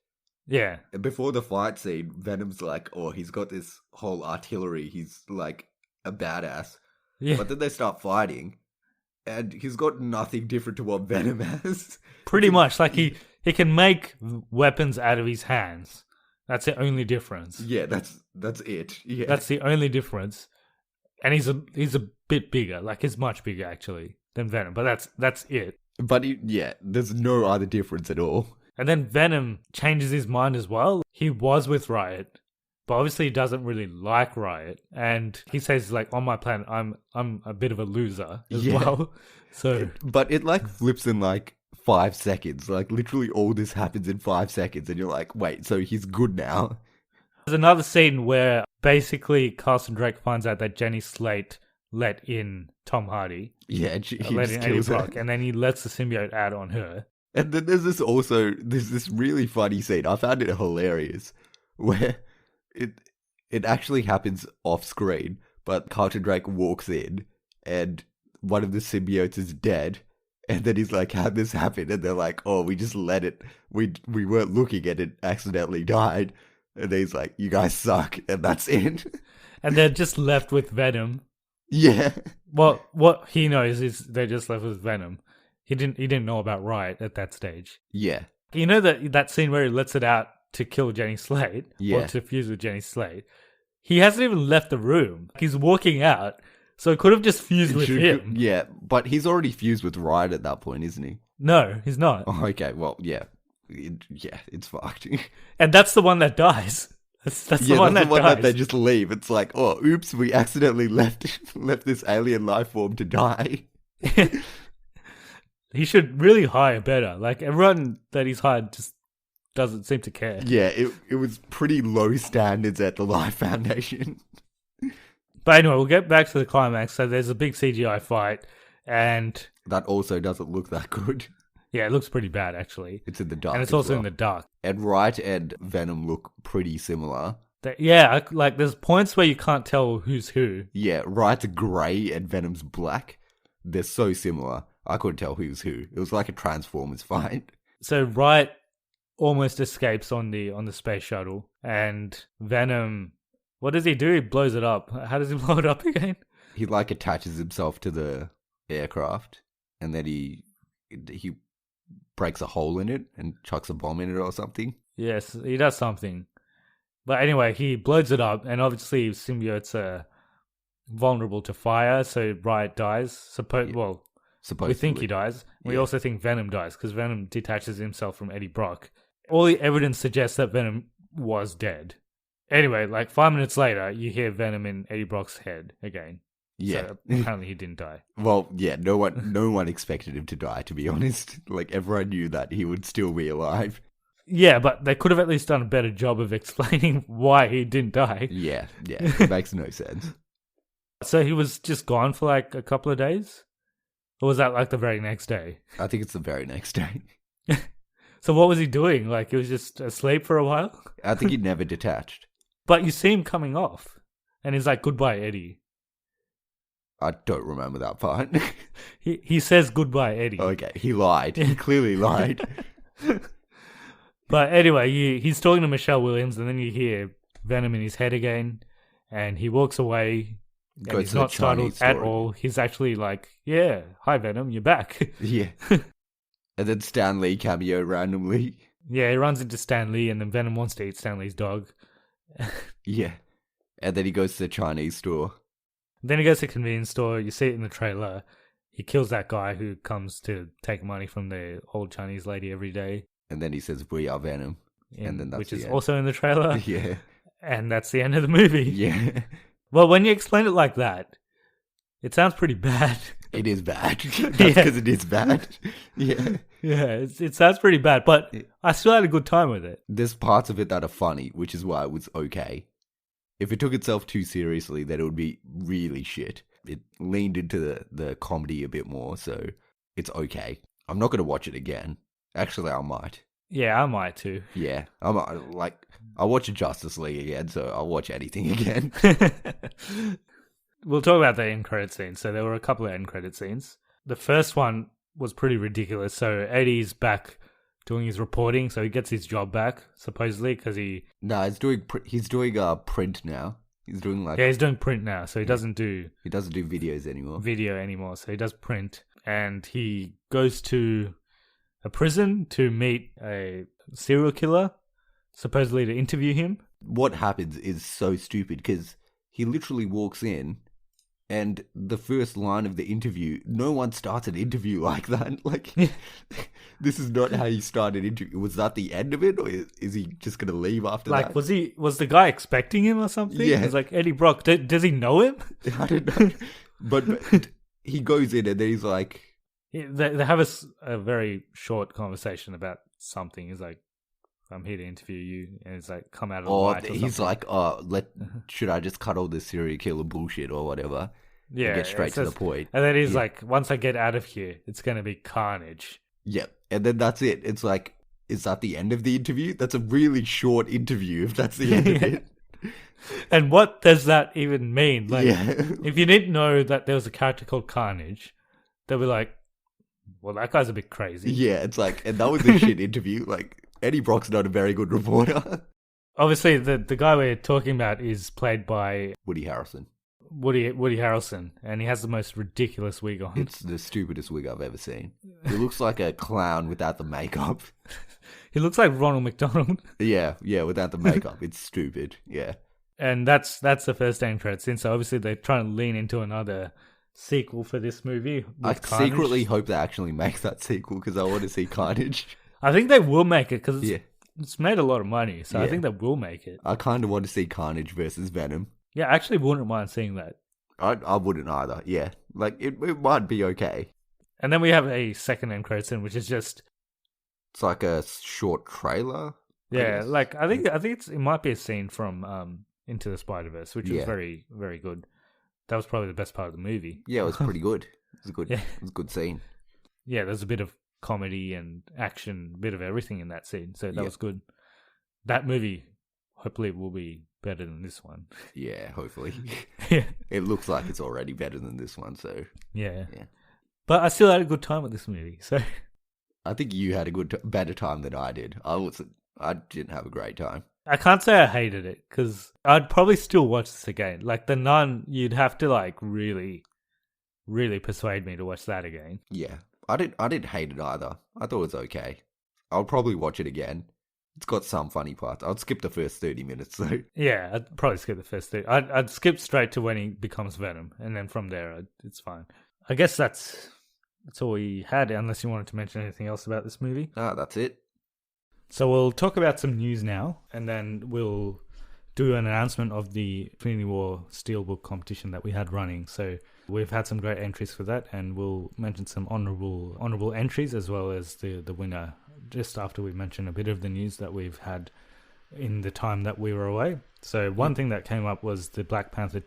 S6: Yeah.
S7: Before the fight scene, Venom's like, oh, he's got this whole artillery. He's like a badass.
S6: Yeah.
S7: But then they start fighting, and he's got nothing different to what Venom has.
S6: Pretty much. Like, he can make weapons out of his hands. That's the only difference.
S7: Yeah, that's it. Yeah.
S6: That's the only difference. And he's a bit bigger. Like, he's much bigger, actually, than Venom. But that's it.
S7: But, there's no other difference at all.
S6: And then Venom changes his mind as well. He was with Riot, but obviously he doesn't really like Riot. And he says, like, on my planet, I'm a bit of a loser as well. So,
S7: but it like flips in like 5 seconds. Like, literally all this happens in 5 seconds, and you're like, wait, so he's good now?
S6: There's another scene where basically Carson Drake finds out that Jenny Slate let in Tom Hardy.
S7: Yeah, and he
S6: let
S7: just
S6: in Eddie
S7: kills her.
S6: Brock, and then he lets the symbiote out on her.
S7: And then there's this really funny scene. I found it hilarious, where it actually happens off screen, but Carlton Drake walks in, and one of the symbiotes is dead. And then he's like, how'd this happen? And they're like, oh, we just let it. We weren't looking and it accidentally died. And then he's like, you guys suck. And that's it.
S6: And they're just left with Venom.
S7: Yeah.
S6: Well, what he knows is they're just left with Venom. He didn't know about Riot at that stage.
S7: Yeah.
S6: You know that scene where he lets it out to kill Jenny Slate?
S7: Yeah.
S6: Or to fuse with Jenny Slate? He hasn't even left the room. He's walking out. So it could have just fused with him.
S7: Yeah, but he's already fused with Riot at that point, isn't he?
S6: No, he's not.
S7: Oh, okay, well, yeah. It's fucked.
S6: And that's the one that dies. That's the one that dies.
S7: That they just leave. It's like, oh, oops, we accidentally left this alien life form to die.
S6: He should really hire better. Like, everyone that he's hired just doesn't seem to care.
S7: Yeah, it was pretty low standards at the Life Foundation.
S6: But anyway, we'll get back to the climax. So there's a big CGI fight, and
S7: that also doesn't look that good.
S6: Yeah, it looks pretty bad, actually.
S7: It's in the dark.
S6: And it's also in the dark.
S7: And Riot and Venom look pretty similar.
S6: Yeah, like there's points where you can't tell who's who.
S7: Yeah, Riot's grey and Venom's black. They're so similar. I couldn't tell who's who. It was like a Transformers fight.
S6: So Riot almost escapes on the space shuttle, and Venom... What does he do? He blows it up. How does he blow it up again?
S7: He like attaches himself to the aircraft, and then he breaks a hole in it and chucks a bomb in it or something.
S6: Yes, he does something. But anyway, he blows it up, and obviously symbiotes are vulnerable to fire, so Riot dies. Supposedly. We think he dies. We also think Venom dies, because Venom detaches himself from Eddie Brock. All the evidence suggests that Venom was dead. Anyway, like 5 minutes later, you hear Venom in Eddie Brock's head again.
S7: Yeah.
S6: So apparently he didn't die.
S7: Well, yeah, no one expected him to die, to be honest. Like, everyone knew that he would still be alive.
S6: Yeah, but they could have at least done a better job of explaining why he didn't die.
S7: Yeah, it makes no sense.
S6: So he was just gone for like a couple of days? Or was that like the very next day?
S7: I think it's the very next day.
S6: So what was he doing? Like, he was just asleep for a while?
S7: I think he never detached.
S6: But you see him coming off, and he's like, goodbye, Eddie.
S7: I don't remember that part.
S6: He says goodbye, Eddie.
S7: Okay, he lied. He clearly lied.
S6: But anyway, he's talking to Michelle Williams, and then you hear Venom in his head again, and he walks away, and he's not startled at all. He's actually like, yeah, hi Venom, you're back.
S7: Yeah. And then Stan Lee cameo randomly.
S6: Yeah, he runs into Stan Lee, and then Venom wants to eat Stan Lee's dog.
S7: Yeah. And then he goes to the Chinese store.
S6: Then he goes to the convenience store. You see it in the trailer. He kills that guy who comes to take money from the old Chinese lady every day.
S7: And then he says, we are Venom. And then that's
S6: which is
S7: end.
S6: also in the trailer.
S7: Yeah.
S6: And that's the end of the movie.
S7: Yeah.
S6: Well, when you explain it like that, it sounds pretty bad.
S7: It is bad. That's because it is bad. Yeah.
S6: Yeah, it sounds pretty bad, but I still had a good time with it.
S7: There's parts of it that are funny, which is why it was okay. If it took itself too seriously, then it would be really shit. It leaned into the comedy a bit more, so it's okay. I'm not going to watch it again. Actually, I might.
S6: Yeah, I might too.
S7: Yeah, I'll watch Justice League again, so I'll watch anything again.
S6: We'll talk about the end credit scenes. So there were a couple of end credit scenes. The first one was pretty ridiculous. So Eddie's back doing his reporting, so he gets his job back supposedly because he.
S7: No, he's doing print now. He's doing
S6: he's doing print now, so he doesn't do
S7: videos anymore.
S6: So he does print, and he goes to a prison to meet a serial killer, supposedly to interview him.
S7: What happens is so stupid because he literally walks in. And the first line of the interview, no one starts an interview like that. Like, this is not how you start an interview. Was that the end of it, or is he just going to leave after that?
S6: Like, was the guy expecting him or something?
S7: Yeah.
S6: It's like, Eddie Brock, does he know him?
S7: I don't know. But he goes in and then he's like...
S6: They have a very short conversation about something. He's like, I'm here to interview you. And it's like, come out of the light.
S7: He's like, should I just cut all this serial killer bullshit or whatever?
S6: Yeah.
S7: And get straight to the point.
S6: And then he's like, once I get out of here, it's going to be carnage.
S7: Yeah. And then that's it. It's like, is that the end of the interview? That's a really short interview if that's the end of it.
S6: And what does that even mean? Like,
S7: Yeah.
S6: if you didn't know that there was a character called Carnage, they'll be like, well, that guy's a bit crazy.
S7: Yeah, it's like, and that was a shit interview. Like, Eddie Brock's not a very good reporter.
S6: Obviously, the guy we're talking about is played by
S7: Woody Harrelson.
S6: Woody Harrelson, and he has the most ridiculous wig on.
S7: It's the stupidest wig I've ever seen. He looks like a clown without the makeup.
S6: He looks like Ronald McDonald.
S7: Yeah, without the makeup. It's stupid. Yeah.
S6: And that's the first end credits scene. So obviously they're trying to lean into another sequel for this movie.
S7: I
S6: with Carnage.
S7: secretly hope they actually make that sequel because I want to see Carnage.
S6: I think they will make it because
S7: Yeah.
S6: it's made a lot of money. So I
S7: Yeah.
S6: think they will make it.
S7: I kind of want to see Carnage versus Venom.
S6: Yeah, I actually wouldn't mind seeing that.
S7: I wouldn't either. Yeah. Like, it might be okay.
S6: And then we have a second end credits scene, which is just
S7: It's like a short trailer. I
S6: yeah,
S7: guess.
S6: like I think it might be a scene from Into the Spider-Verse, which was
S7: Yeah.
S6: very, very good. That was probably the best part of the movie.
S7: Yeah, it was pretty good. It was a good,
S6: Yeah.
S7: it was a good scene.
S6: Yeah, there's a bit of comedy and action, a bit of everything in that scene. So that
S7: Yeah.
S6: was good. That movie, hopefully, will be better than this one.
S7: Yeah, hopefully.
S6: Yeah.
S7: It looks like it's already better than this one, so
S6: Yeah.
S7: Yeah.
S6: But I still had a good time with this movie. So
S7: I think you had a better time than I did. I didn't have a great time.
S6: I can't say I hated it because I'd probably still watch this again. Like The Nun, you'd have to like really, really persuade me to watch that again.
S7: Yeah, I didn't hate it either. I thought it was okay. I'll probably watch it again. It's got some funny parts. I'd skip the first 30 minutes though.
S6: Yeah, I'd probably skip the first 30. I'd skip straight to when he becomes Venom, and then from there, it's fine. I guess that's all we had, unless you wanted to mention anything else about this movie.
S7: That's it.
S6: So we'll talk about some news now, and then we'll do an announcement of the Infinity War Steelbook competition that we had running. So we've had some great entries for that, and we'll mention some honourable entries as well as the winner just after we mention a bit of the news that we've had in the time that we were away. So one thing that came up was the Black Panther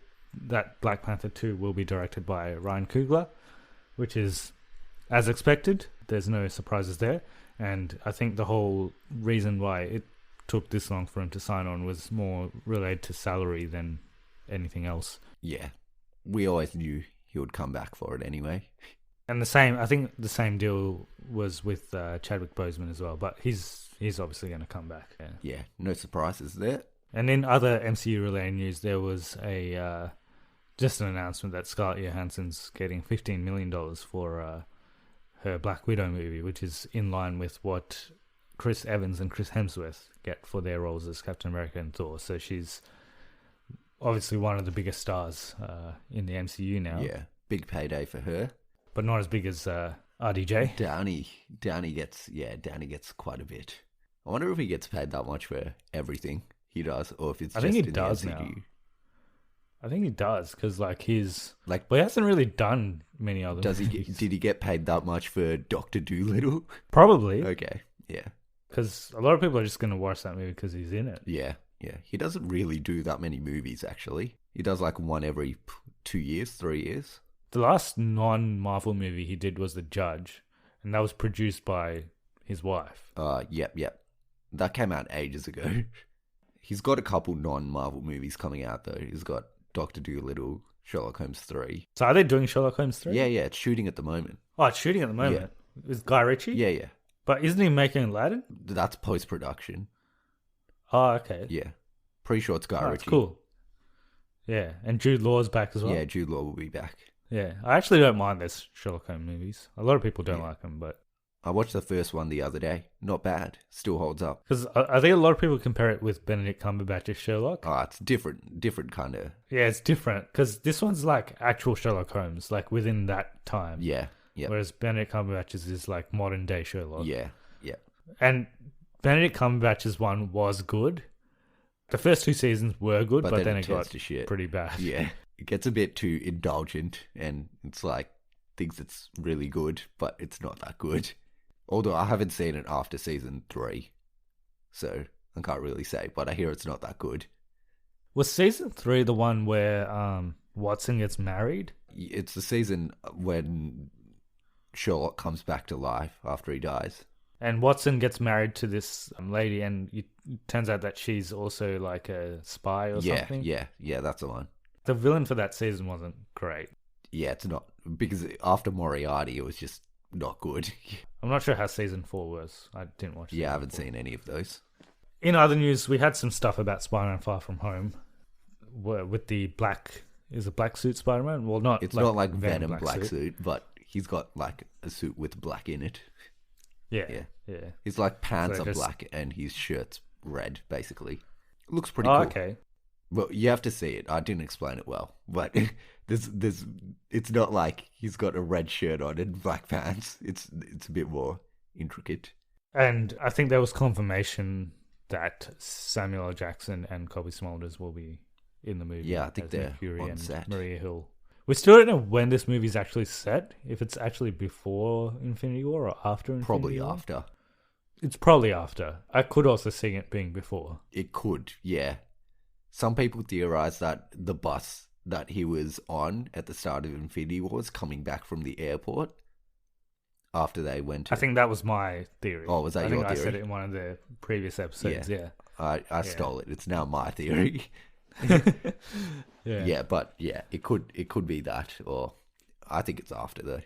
S6: 2 will be directed by Ryan Coogler, which is as expected. There's no surprises there. And I think the whole reason why it took this long for him to sign on was more related to salary than anything else.
S7: Yeah, we always knew he would come back for it anyway.
S6: And I think the same deal was with Chadwick Boseman as well, but he's obviously going to come back.
S7: Yeah, no surprises there.
S6: And in other MCU related news, there was just an announcement that Scarlett Johansson's getting $15 million for her Black Widow movie, which is in line with what Chris Evans and Chris Hemsworth get for their roles as Captain America and Thor. So she's obviously one of the biggest stars in the MCU now.
S7: Yeah, big payday for her.
S6: But not as big as RDJ.
S7: Downey gets quite a bit. I wonder if he gets paid that much for everything he does, or if it's
S6: I
S7: just
S6: think he
S7: in the
S6: does
S7: MCU.
S6: now. I think he does, because he hasn't really done many other
S7: Does he?
S6: movies.
S7: Did he get paid that much for Doctor Dolittle?
S6: Probably,
S7: Okay, yeah,
S6: because a lot of people are just going to watch that movie because he's in it.
S7: yeah. He doesn't really do that many movies, actually. He does like one every 2 years, 3 years.
S6: The last non-Marvel movie he did was The Judge, and that was produced by his wife.
S7: Yep. That came out ages ago. He's got a couple non-Marvel movies coming out, though. He's got Doctor Dolittle, Sherlock Holmes 3.
S6: So are they doing Sherlock Holmes 3?
S7: Yeah, it's shooting at the moment.
S6: Oh, it's shooting at the moment. Is Guy Ritchie?
S7: Yeah.
S6: But isn't he making Aladdin?
S7: That's post-production.
S6: Oh, okay.
S7: Yeah. Pretty sure it's Guy
S6: Oh,
S7: Ritchie.
S6: that's cool. Yeah, and Jude Law's back as well.
S7: Yeah, Jude Law will be back.
S6: Yeah, I actually don't mind those Sherlock Holmes movies. A lot of people don't like them, but...
S7: I watched the first one the other day. Not bad. Still holds up.
S6: Because I think a lot of people compare it with Benedict Cumberbatch's Sherlock.
S7: Oh, it's different kind of...
S6: Yeah, it's different. Because this one's like actual Sherlock Holmes, like within that time.
S7: Yeah.
S6: Whereas Benedict Cumberbatch's is like modern day Sherlock.
S7: Yeah.
S6: And Benedict Cumberbatch's one was good. The first 2 seasons were good, but then it got
S7: to shit.
S6: pretty bad.
S7: Yeah. It gets a bit too indulgent, and it's like, thinks it's really good, but it's not that good. Although I haven't seen it after season 3, so I can't really say, but I hear it's not that good.
S6: Was season 3 the one where Watson gets married?
S7: It's the season when Sherlock comes back to life after he dies.
S6: And Watson gets married to this lady, and it turns out that she's also like a spy or something.
S7: Yeah, that's the one.
S6: The villain for that season wasn't great.
S7: Yeah, it's not, because after Moriarty, it was just not good.
S6: I'm not sure how season 4 was. I didn't watch it.
S7: Yeah, I haven't seen any of those.
S6: In other news, we had some stuff about Spider-Man Far From Home with the black... Is it black suit Spider-Man? Well, not...
S7: It's not like Venom black suit, but he's got like a suit with black in it.
S6: Yeah.
S7: His like pants
S6: So
S7: are
S6: just-
S7: black and his shirt's red, basically. Looks pretty cool.
S6: Okay.
S7: Well, you have to see it. I didn't explain it well, but it's not like he's got a red shirt on and black pants. It's a bit more intricate.
S6: And I think there was confirmation that Samuel L. Jackson and Cobie Smulders will be in the movie.
S7: Yeah, I think
S6: as
S7: they're
S6: Nick Fury
S7: on
S6: and
S7: set.
S6: Maria Hill. We still don't know when this movie's actually set. If it's actually before Infinity War or after Infinity
S7: Probably
S6: War.
S7: after.
S6: It's probably after. I could also see it being before.
S7: It could, yeah. Some people theorize that the bus that he was on at the start of Infinity War is coming back from the airport after they went to...
S6: I think that was my theory.
S7: Oh, was that
S6: I
S7: your
S6: think I said
S7: theory?
S6: it in one of the previous episodes, yeah.
S7: I stole it. It's now my theory.
S6: Yeah.
S7: But it could be that, or I think it's after though.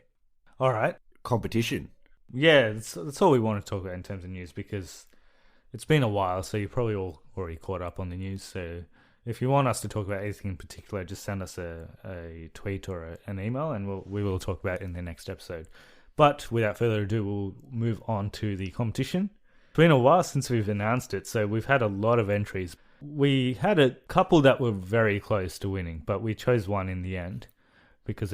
S6: All right.
S7: Competition.
S6: Yeah, that's all we want to talk about in terms of news, because it's been a while, so you're probably all already caught up on the news. So if you want us to talk about anything in particular, just send us a tweet or an email, and we will talk about it in the next episode. But without further ado, we'll move on to the competition. It's been a while since we've announced it, so we've had a lot of entries. We had a couple that were very close to winning, but we chose one in the end because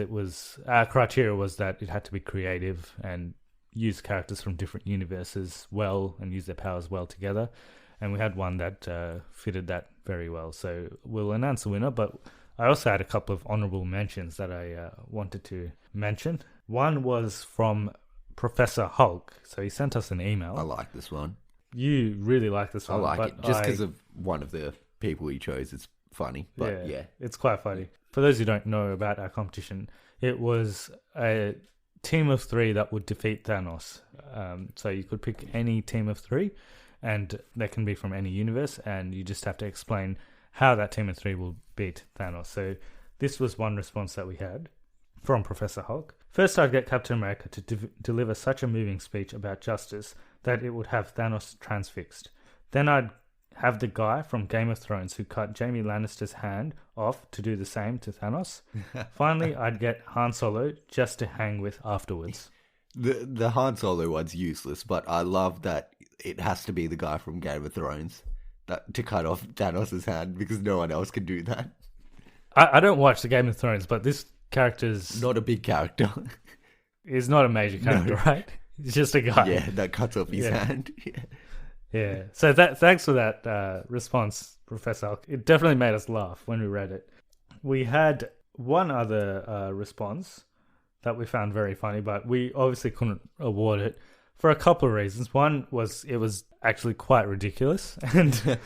S6: our criteria was that it had to be creative and use characters from different universes well and use their powers well together. And we had one that fitted that very well. So we'll announce the winner, but I also had a couple of honorable mentions that I wanted to mention. One was from Professor Hulk. So he sent us an email.
S7: I like this one.
S6: You really like this one.
S7: I like it just because of one of the people he chose. It's funny, but yeah.
S6: It's quite funny. For those who don't know about our competition, it was a team of 3 that would defeat Thanos. So you could pick any team of 3, and they can be from any universe, and you just have to explain how that team of 3 will beat Thanos. So this was one response that we had from Professor Hulk. First, I'd get Captain America to deliver such a moving speech about justice that it would have Thanos transfixed. Then I'd have the guy from Game of Thrones who cut Jaime Lannister's hand off to do the same to Thanos. Finally, I'd get Han Solo just to hang with afterwards.
S7: The Han Solo one's useless, but I love that it has to be the guy from Game of Thrones to cut off Thanos' hand, because no one else can do that.
S6: I don't watch the Game of Thrones, but this character's...
S7: Not a big character.
S6: Is not a major character, right? He's just a guy.
S7: Yeah, that cuts off his hand.
S6: Yeah. So thanks for that response, Professor Hulk. It definitely made us laugh when we read it. We had one other response that we found very funny, but we obviously couldn't award it for a couple of reasons. One was it was actually quite ridiculous, and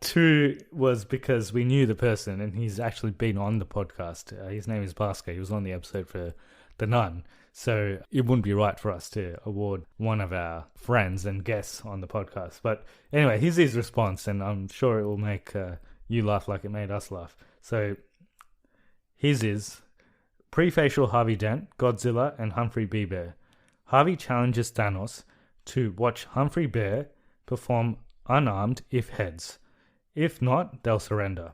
S6: 2 was because we knew the person and he's actually been on the podcast. His name is Bhaskar. He was on the episode for The Nun. So it wouldn't be right for us to award one of our friends and guests on the podcast. But anyway, here's his response, and I'm sure it will make you laugh like it made us laugh. So his is pre-facial Harvey Dent, Godzilla, and Humphrey B. Bear. Harvey challenges Thanos to watch Humphrey Bear perform unarmed if heads. If not, they'll surrender.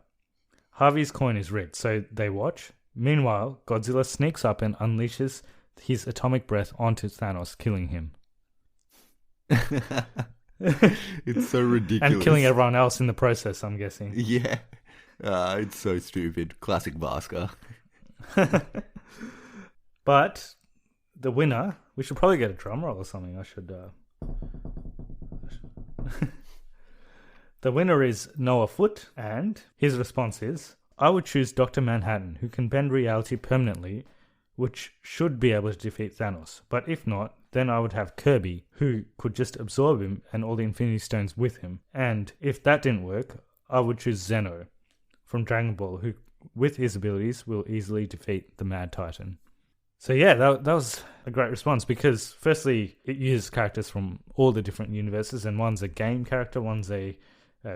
S6: Harvey's coin is rigged, so they watch. Meanwhile, Godzilla sneaks up and unleashes his atomic breath onto Thanos, killing him.
S7: It's so ridiculous.
S6: And killing everyone else in the process, I'm guessing.
S7: Yeah. It's so stupid. Classic Bhaskar.
S6: But the winner, we should probably get a drum roll or something. I should. The winner is Noah Foote, and his response is, I would choose Dr. Manhattan, who can bend reality permanently, which should be able to defeat Thanos. But if not, then I would have Kirby, who could just absorb him and all the Infinity Stones with him. And if that didn't work, I would choose Zeno from Dragon Ball, who, with his abilities, will easily defeat the Mad Titan. So yeah, that was a great response because firstly, it uses characters from all the different universes, and one's a game character, one's a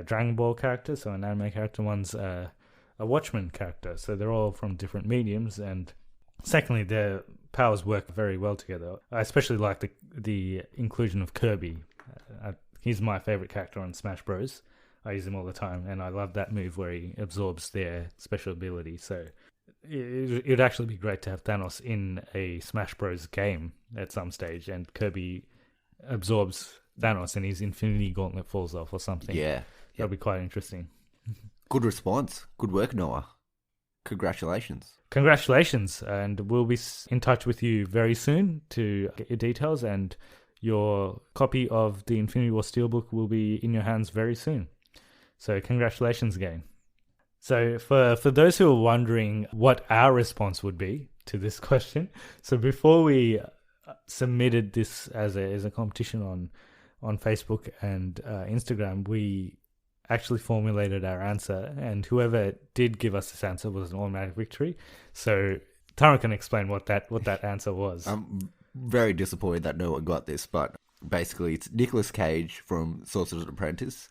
S6: Dragon Ball character, so an anime character, one's a Watchmen character. So they're all from different mediums, and secondly, their powers work very well together. I especially like the inclusion of Kirby. He's my favorite character on Smash Bros. I use him all the time, and I love that move where he absorbs their special ability. So it'd actually be great to have Thanos in a Smash Bros. Game at some stage, and Kirby absorbs Thanos and his Infinity Gauntlet falls off or something.
S7: Yeah.
S6: That'd be quite interesting.
S7: Good response. Good work, Noah. Congratulations.
S6: Congratulations, and we'll be in touch with you very soon to get your details, and your copy of the Infinity War Steelbook will be in your hands very soon. So congratulations again. So for those who are wondering what our response would be to this question, so before we submitted this as a competition on Facebook and Instagram, we actually formulated our answer, and whoever did give us this answer was an automatic victory. So Tara can explain what that answer was.
S7: I'm very disappointed that no one got this, but basically it's Nicolas Cage from Sorcerer's Apprentice,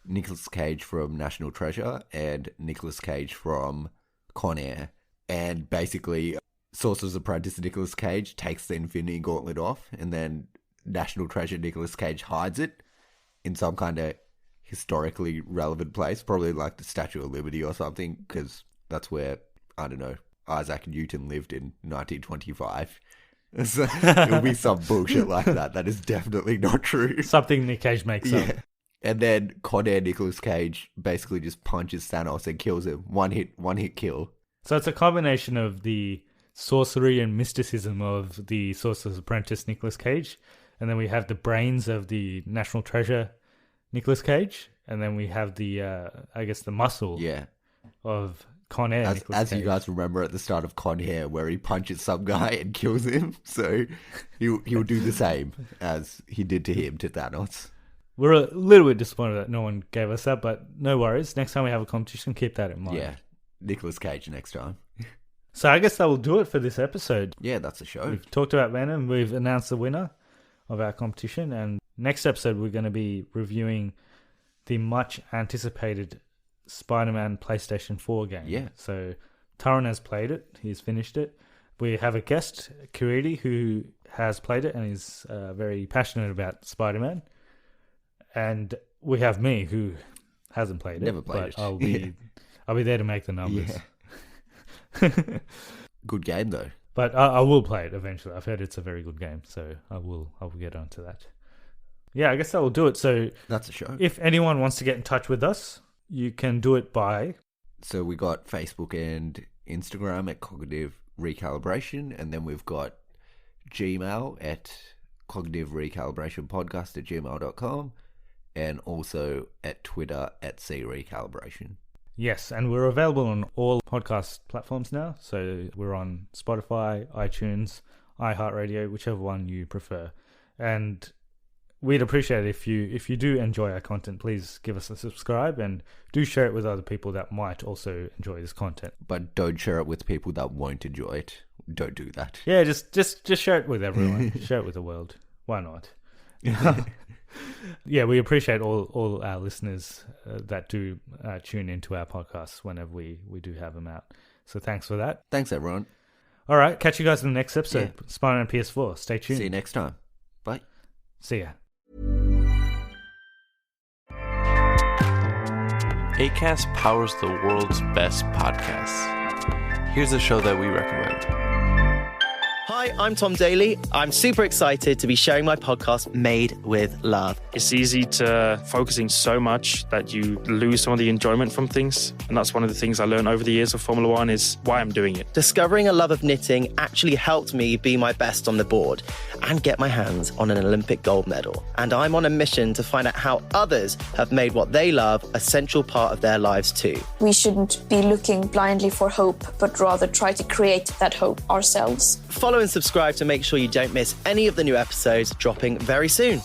S7: Nicolas Cage from National Treasure, and Nicolas Cage from Con Air. And basically Sorcerer's Apprentice Nicolas Cage takes the Infinity Gauntlet off, and then National Treasure Nicolas Cage hides it in some kind of historically relevant place, probably like the Statue of Liberty or something, because that's where, I don't know, Isaac Newton lived in 1925. So it'll be some bullshit like that. That is definitely not true.
S6: Something Nick Cage makes up.
S7: And then Con Air Nicolas Cage basically just punches Thanos and kills him. One hit kill.
S6: So it's a combination of the sorcery and mysticism of the Sorcerer's Apprentice Nicolas Cage, and then we have the brains of the National Treasure Nicolas Cage, and then we have the the muscle of Con Air Nicolas Cage.
S7: As you guys remember at the start of Con Air, where he punches some guy and kills him, so he'll do the same as he did to him, to Thanos.
S6: We're a little bit disappointed that no one gave us that, but no worries. Next time we have a competition, keep that in mind.
S7: Yeah, Nicolas Cage next time.
S6: So I guess that will do it for this episode.
S7: Yeah, that's a show.
S6: We've talked about Venom. We've announced the winner of our competition, and next episode we're going to be reviewing the much anticipated Spiderman PlayStation 4 game.
S7: Yeah.
S6: So Taran has played it. He's finished it. We have a guest, Kiriti, who has played it and is very passionate about Spiderman. And we have me, who hasn't played it.
S7: Never played it.
S6: I'll be there to make the numbers.
S7: Yeah. Good game though.
S6: But I will play it eventually. I've heard it's a very good game, so I will get onto that. Yeah, I guess that will do it. So
S7: that's a show.
S6: If anyone wants to get in touch with us, you can do it by...
S7: So we got Facebook and Instagram at Cognitive Recalibration, and then we've got Gmail at cognitiverecalibrationpodcast@gmail.com, and also at Twitter at CRecalibration.
S6: Yes, and we're available on all podcast platforms now. So we're on Spotify, iTunes, iHeartRadio, whichever one you prefer. And we'd appreciate it if you do enjoy our content, please give us a subscribe and do share it with other people that might also enjoy this content.
S7: But don't share it with people that won't enjoy it. Don't do that.
S6: Yeah, just share it with everyone. Share it with the world. Why not? Yeah, we appreciate all our listeners that do tune into our podcasts whenever we do have them out. So thanks for that.
S7: Thanks, everyone.
S6: All right, catch you guys in the next episode. Yeah. Spider-Man PS4. Stay tuned.
S7: See you next time. Bye.
S6: See ya.
S2: Acast powers the world's best podcasts. Here's a show that we recommend.
S3: Hi, I'm Tom Daly. I'm super excited to be sharing my podcast, Made with Love.
S4: It's easy to focusing so much that you lose some of the enjoyment from things. And that's one of the things I learned over the years of Formula One is why I'm doing it.
S3: Discovering a love of knitting actually helped me be my best on the board and get my hands on an Olympic gold medal. And I'm on a mission to find out how others have made what they love a central part of their lives too.
S5: We shouldn't be looking blindly for hope, but rather try to create that hope ourselves.
S3: Follow and subscribe to make sure you don't miss any of the new episodes dropping very soon.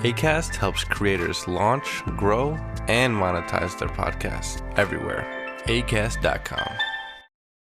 S2: Acast helps creators launch, grow, and monetize their podcasts everywhere. Acast.com.